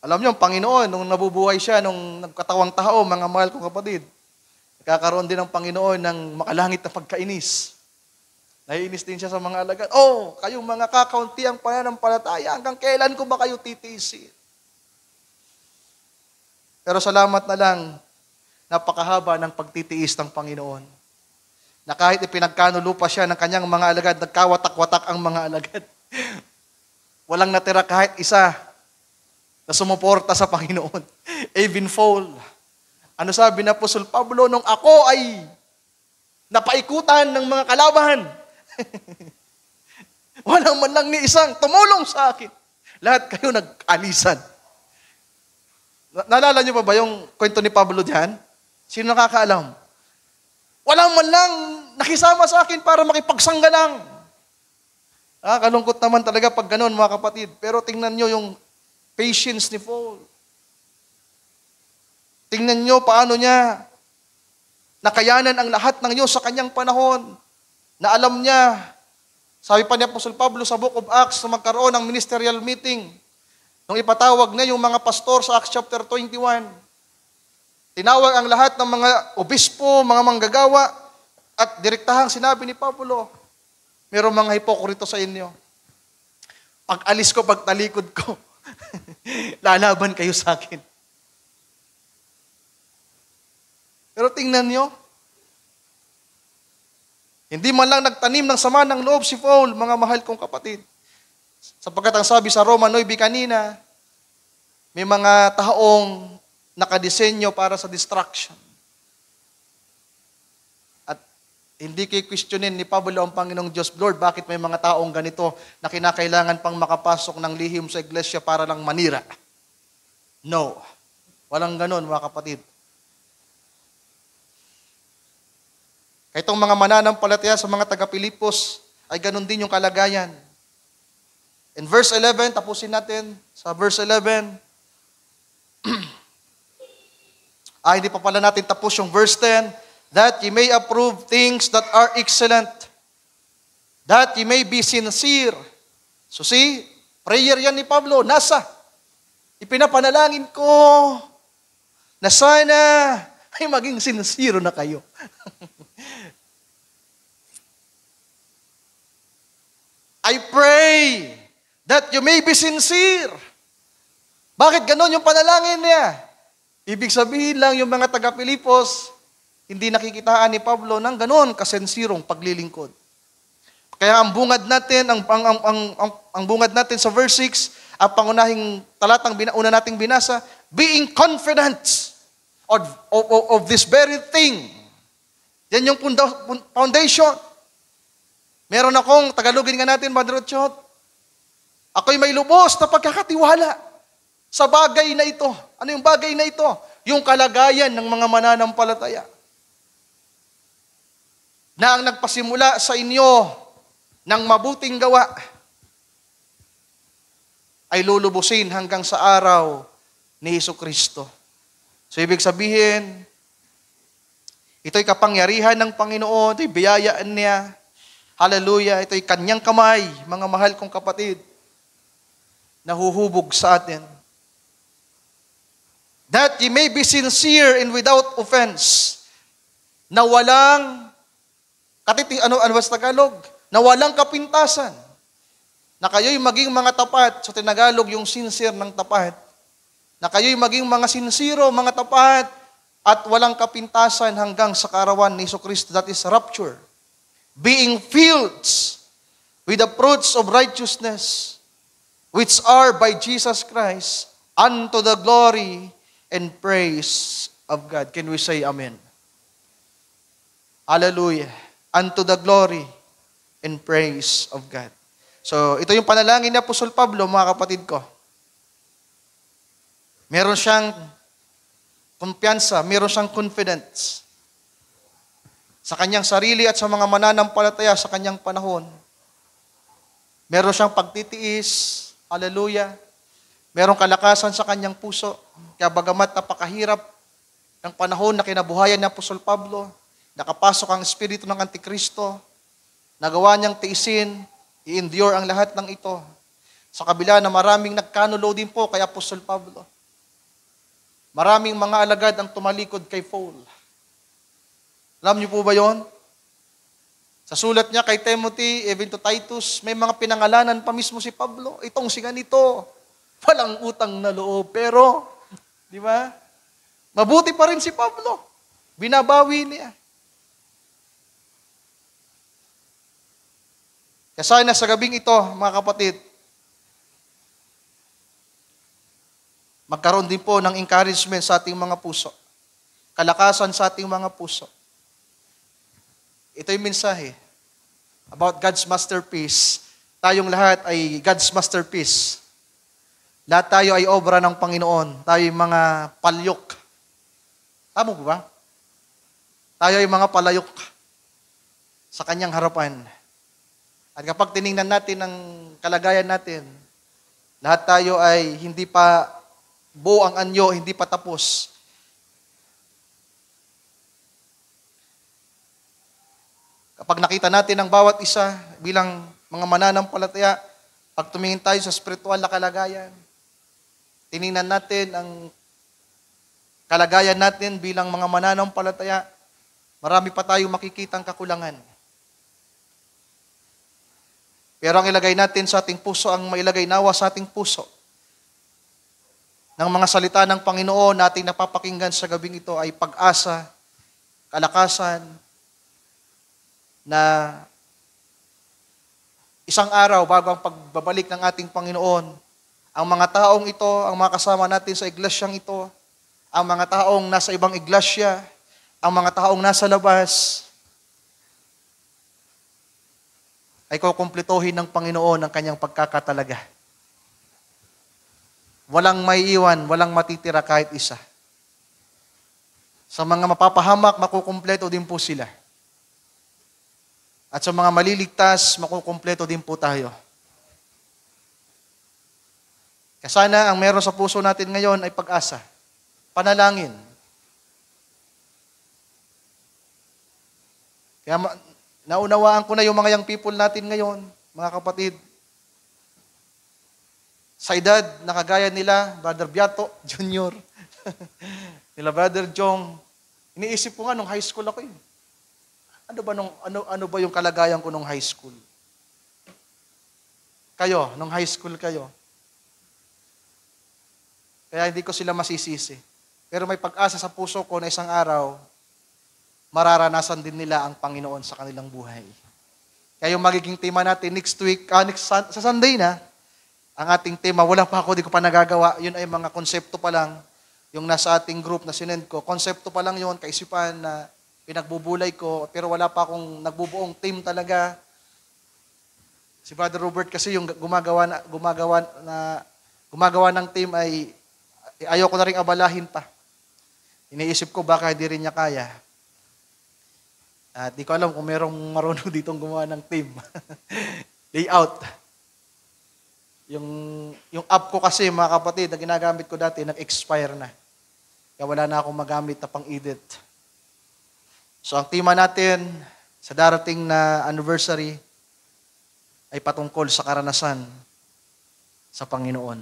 Alam niyo, ang Panginoon, nung nabubuhay siya, nung nagkatawang tao, mga mahal kong kapatid, nagkakaroon din ng Panginoon ng makalangit na pagkainis. Naiinis din siya sa mga alagad. Oh, kayong mga kakaunti ang pananampalataya, hanggang kailan ko ba kayo titiisin? Pero salamat na lang, napakahaba ng pagtitiis ng Panginoon. Na kahit ipinagkanulupa siya ng kanyang mga alagad, nagkawatak-watak ang mga alagad. Walang natira kahit isa na sumuporta sa Panginoon. Even Paul. Ano sabi na Apostol Pablo, nung ako ay napaikutan ng mga kalaban, walang man lang ni isang tumulong sa akin. Lahat kayo nag-alisan. Naalala niyo pa ba yung kwento ni Pablo diyan? Sino nakakaalam? Walang man lang nakisama sa akin para makipagsanggalang. Kalungkot naman talaga pag ganoon, mga kapatid. Pero tingnan niyo yung patience ni Paul. Tingnan niyo paano niya nakayanan ang lahat ng Diyos sa kanyang panahon. Na alam niya, sabi pa ni Apostol Pablo sa Book of Acts, na magkaroon ng ministerial meeting. Nung ipatawag na yung mga pastor sa Acts chapter 21, tinawag ang lahat ng mga obispo, mga manggagawa, at direktahang sinabi ni Pablo, mayroong mga hipokrito sa inyo. Pag alis ko, pag talikod ko, lalaban kayo sa akin. Pero tingnan nyo, hindi man lang nagtanim ng sama ng loob si Paul, mga mahal kong kapatid. Sapagkat ang sabi sa Roma 9 kanina, may mga taong nakadesenyo para sa distraction. At hindi questionin ni Pablo ang Panginoong Diyos, Lord, bakit may mga taong ganito na kinakailangan pang makapasok ng lihim sa iglesia para lang manira? No. Walang ganon, mga kapatid. Kaya itong mga mananampalataya sa mga taga-Pilipos ay ganon din yung kalagayan. In verse 11, tapusin natin sa verse 11. Hindi pa pala natin tapos yung verse 10. That ye may approve things that are excellent. That ye may be sincere. So see, prayer yan ni Pablo. Ipinapanalangin ko na sana ay maging sincere na kayo. I pray that you may be sincere. Bakit ganon yung panalangin niya? Ibig sabihin lang yung mga taga-Pilipos, hindi nakikitaan ni Pablo ng ganon kasensirong paglilingkod. Kaya ang bungad natin, ang bungad natin sa verse 6, ang pangunahing talatang una nating binasa, being confident of this very thing. Yan yung foundation. Meron akong, Tagalogin nga natin, Brother Ochot, ako'y may lubos na pagkakatiwala sa bagay na ito. Ano yung bagay na ito? Yung kalagayan ng mga mananampalataya. Na ang nagpasimula sa inyo ng mabuting gawa ay lulubusin hanggang sa araw ni Jesucristo. So ibig sabihin, ito'y kapangyarihan ng Panginoon, ito'y biyayaan niya. Hallelujah, ito'y kanyang kamay, mga mahal kong kapatid, nahuhubog sa atin. That ye may be sincere and without offense. Na walang, ano sa Tagalog? Na walang kapintasan. Na kayo'y maging mga tapat. Sa Tagalog, yung sincere ng tapat. Na kayo'y maging mga sincero, mga tapat, at walang kapintasan hanggang sa kaarawan ni Jesucristo. That is rapture. Being filled with the fruits of righteousness, which are by Jesus Christ, unto the glory and praise of God. Can we say amen? Hallelujah. Unto the glory and praise of God. So, ito yung panalangin ni Apostol Pablo, mga kapatid ko. Meron siyang kumpiyansa, meron siyang confidence sa kanyang sarili at sa mga mananampalataya sa kanyang panahon. Meron siyang pagtitiis, hallelujah. Merong kalakasan sa kanyang puso. Kaya bagamat napakahirap ng panahon na kinabuhayan ni Apostol Pablo, nakapasok ang espiritu ng Antikristo, nagawa niyang tiisin, i-endure ang lahat ng ito. Sa kabila na maraming nagkanulo din po kay Apostol Pablo. Maraming mga alagad ang tumalikod kay Paul. Alam niyo po ba yon? Sa sulat niya kay Timothy, even to Titus, may mga pinangalanan pa mismo si Pablo. Itong si ganito, walang utang na loob. Pero, di ba? Mabuti pa rin si Pablo. Binabawi niya. Kaya sana sa gabing ito, mga kapatid, magkaroon din po ng encouragement sa ating mga puso. Kalakasan sa ating mga puso. Ito yung mensahe about God's masterpiece. Tayong lahat ay God's masterpiece. Lahat tayo ay obra ng Panginoon. Tayo ay mga palyok. Tama po ba? Tayo ay mga palayok sa kanyang harapan. At kapag tiningnan natin ang kalagayan natin, lahat tayo ay hindi pa buo ang anyo, hindi pa tapos. Kapag nakita natin ang bawat isa bilang mga mananampalataya, pag tumingin tayo sa spiritual na kalagayan, tiningnan natin ang kalagayan natin bilang mga mananampalataya, marami pa tayong makikitang kakulangan. Pero ang ilagay natin sa ating puso, ang mailagay nawa sa ating puso, ng mga salita ng Panginoon nating napapakinggan sa gabing ito ay pag-asa, kalakasan, na isang araw bago ang pagbabalik ng ating Panginoon, ang mga taong ito, ang mga kasama natin sa iglesyang ito, ang mga taong nasa ibang iglesia, ang mga taong nasa labas, ay kukumplituhin ng Panginoon ang kanyang pagkakatalaga. Walang may iwan, walang matitira kahit isa. Sa mga mapapahamak, makukumpleto din po sila. At sa mga maliligtas, makukumpleto din po tayo. Kaya sana ang meron sa puso natin ngayon ay pag-asa, panalangin. Kaya naunawaan ko na yung mga young people natin ngayon, mga kapatid, sa edad na kagaya nila, Brother Biato Jr., nila Brother Jong, iniisip ko nga nung high school ako yun. Ano ba yung kalagayan ko nung high school? Kayo, nung high school kayo. Kaya hindi ko sila masisisi. Pero may pag-asa sa puso ko na isang araw, mararanasan din nila ang Panginoon sa kanilang buhay. Kaya yung magiging tema natin next week, sa Sunday na, ang ating tema, wala pa ako, di ko pa nagagawa. Yun ay mga konsepto pa lang. Yung nasa ating group na sinend ko, konsepto pa lang yun, kaisipan na pinagbubulay ko, pero wala pa akong nagbubuong team talaga. Si Brother Robert kasi yung gumagawa ng team ay ayoko na rin abalahin pa. Iniisip ko baka hindi rin niya kaya. At di ko alam kung merong marunong ditong gumawa ng team. Layout. Yung app ko kasi, mga kapatid, na ginagamit ko dati, nag-expire na. Kaya wala na akong magamit na pang-edit. So, ang tema natin sa darating na anniversary ay patungkol sa karanasan sa Panginoon.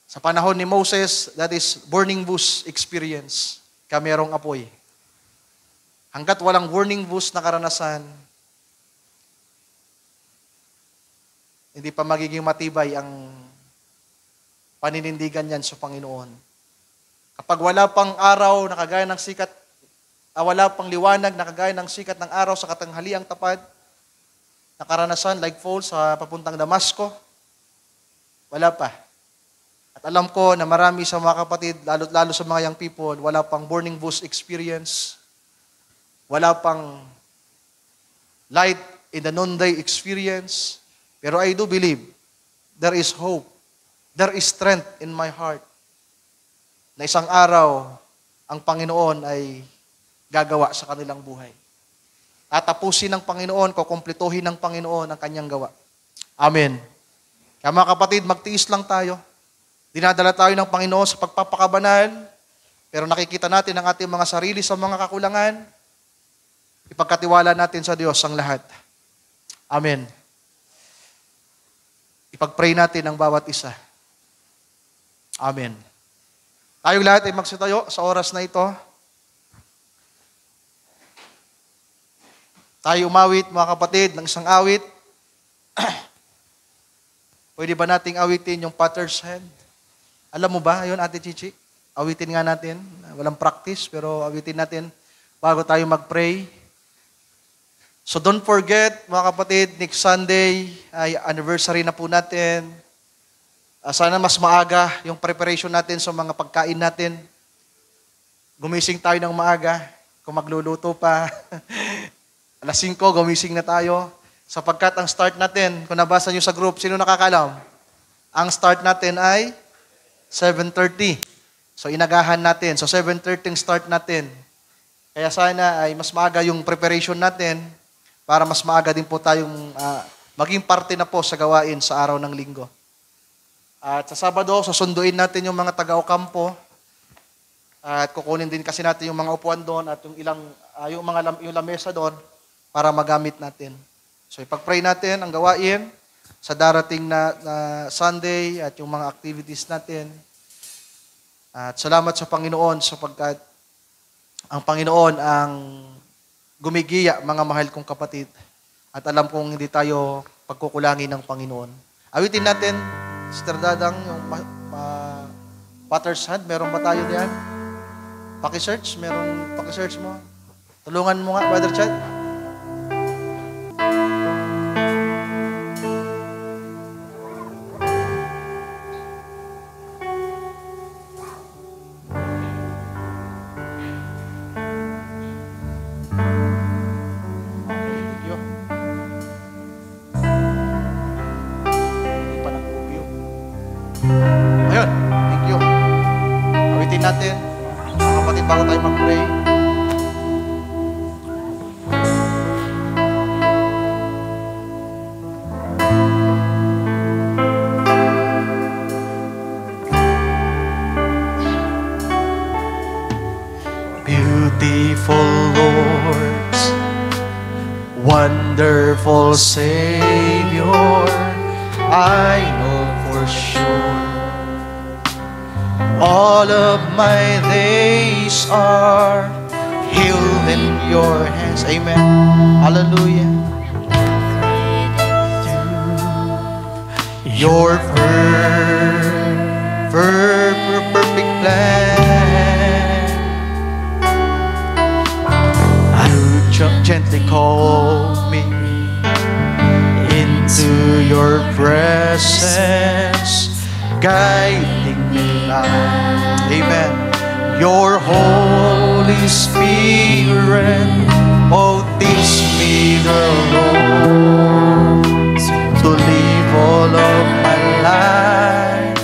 Sa panahon ni Moses, that is burning bush experience. Kaya merong apoy. Hanggat walang burning bush na karanasan, hindi pa magiging matibay ang paninindigan niyan sa Panginoon. Kapag wala pang araw na kagaya ng sikat, wala pang liwanag na kagaya ng sikat ng araw sa katanghaliang tapat, na karanasan like Paul sa papuntang Damasco, wala pa. At alam ko na marami sa mga kapatid, lalo sa mga young people, wala pang burning bush experience, wala pang light in the noonday experience. Pero I do believe there is hope, there is strength in my heart na isang araw ang Panginoon ay gagawa sa kanilang buhay. At tapusin ng Panginoon, kukumplituhin ng Panginoon ang kanyang gawa. Amen. Kaya mga kapatid, magtiis lang tayo. Dinadala tayo ng Panginoon sa pagpapakabanal, pero nakikita natin ang ating mga sarili sa mga kakulangan, ipagkatiwala natin sa Diyos ang lahat. Amen. Ipag-pray natin ang bawat isa. Amen. Tayong lahat ay magsitayo sa oras na ito. Tayo umawit, mga kapatid, ng isang awit. Pwede ba nating awitin yung Potter's Hand? Alam mo ba, yun, Ate Chichi? Awitin nga natin. Walang practice, pero awitin natin bago tayo mag-pray. So don't forget, mga kapatid, next Sunday ay anniversary na po natin. Sana mas maaga yung preparation natin sa mga pagkain natin. Gumising tayo ng maaga. Kung magluluto pa, alas 5, gumising na tayo. Sapagkat ang start natin, kung nabasa nyo sa group, sino nakakalam? Ang start natin ay 7:30. So inagahan natin. So 7:30 start natin. Kaya sana ay mas maaga yung preparation natin para mas maaga din po tayong maging parte na po sa gawain sa araw ng linggo. At sa Sabado, susunduin natin yung mga taga-okampo. At kukunin din kasi natin yung mga upuan doon at yung yung lamesa doon para magamit natin. So ipag-pray natin ang gawain sa darating na Sunday at yung mga activities natin. At salamat sa Panginoon sapagkat ang Panginoon ang gumigiya, mga mahal kong kapatid. At alam kong hindi tayo pagkukulangin ng Panginoon. Awitin natin, Sister Dadang, yung Potter's Hand. Meron ba tayo diyan? Paki-search? Paki-search mo? Tulungan mo nga, Brother Chad. Natin, mga kapatid, bago tayo mag-pray. Beautiful Lord, wonderful Savior, I know for sure all of my days are healed in your hands. Amen. Hallelujah. Your perfect plan. You gently call me into your presence, guiding me now. Amen. Your Holy Spirit, oh, teach me the Lord to live all of my life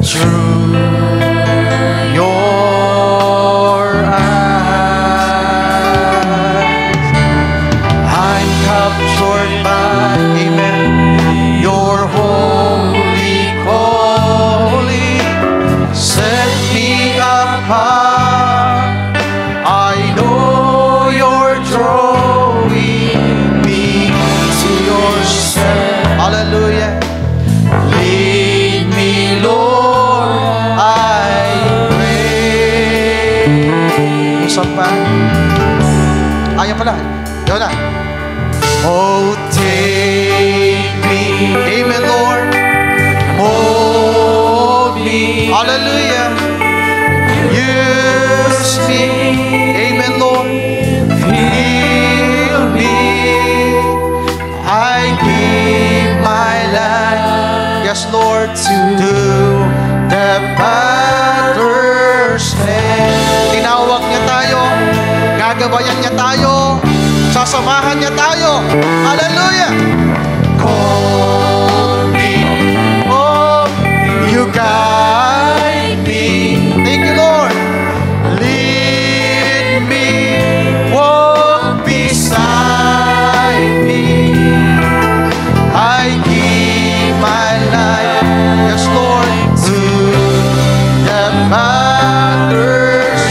through your eyes. I'm captured by, amen, your holy calling. Set me apart. I know you're drawing me to yourself. Hallelujah. Lead me, Lord, I pray. Isa pa. Ayaw pala. Ayaw na. Oh, take me. Amen, Lord. Mold me. Hallelujah. Use me. Amen, Lord. Heal me. I give my life, yes, Lord, to the Potter's hand. Tinawag niya tayo, gagabayan niya tayo, sasamahan niya tayo. Hallelujah. Call me, oh, you guide me. Thank you, Lord. Lead me, walk beside me. I give my life, yes, Lord, to the Potter's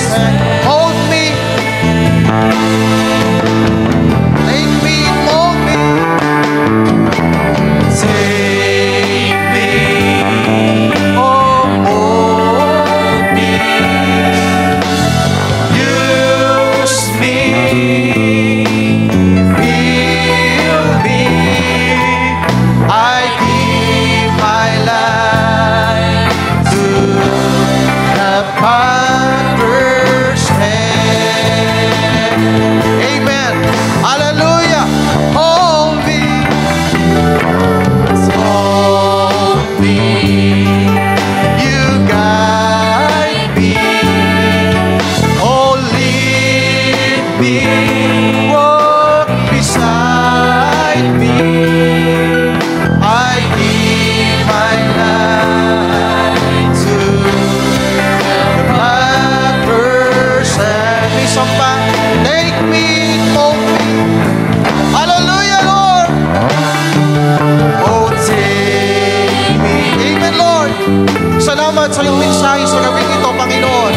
sa iyong mensahe sa gabing ito, Panginoon.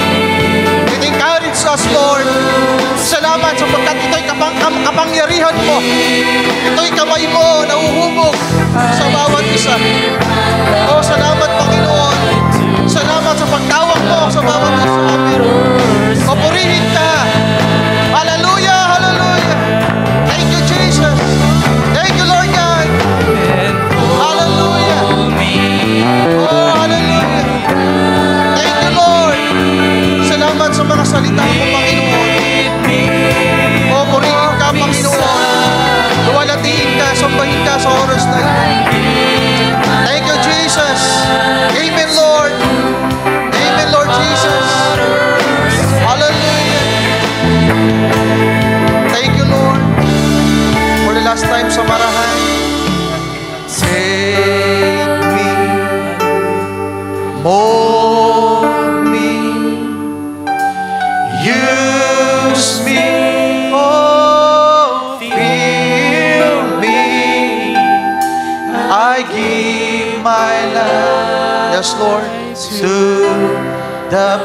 It encourage us, Lord. Salamat sapagkat ito'y kapangyarihan mo. Ito'y kamay mo na uhubog sa bawat isa. Oh, salamat, Panginoon. Salamat sa pagtawag mo sa bawat isa amin. Papurihin ka. Hallelujah, hallelujah. Thank you, Jesus. Thank you, Lord God. Hallelujah. Oh, hallelujah. Thank you, Lord. Salamat sa mga salita mo, Panginoon. Oh, purihin ka, Panginoon. Luwalatiin ka, sambahin ka sa oras na ito. Thank you, Jesus. Amen, Lord. Amen, Lord Jesus. Hallelujah. Thank you, Lord. For the last time sa marahan. Take me, mold me, use me, oh, fill me. I give my life, yes, Lord, to the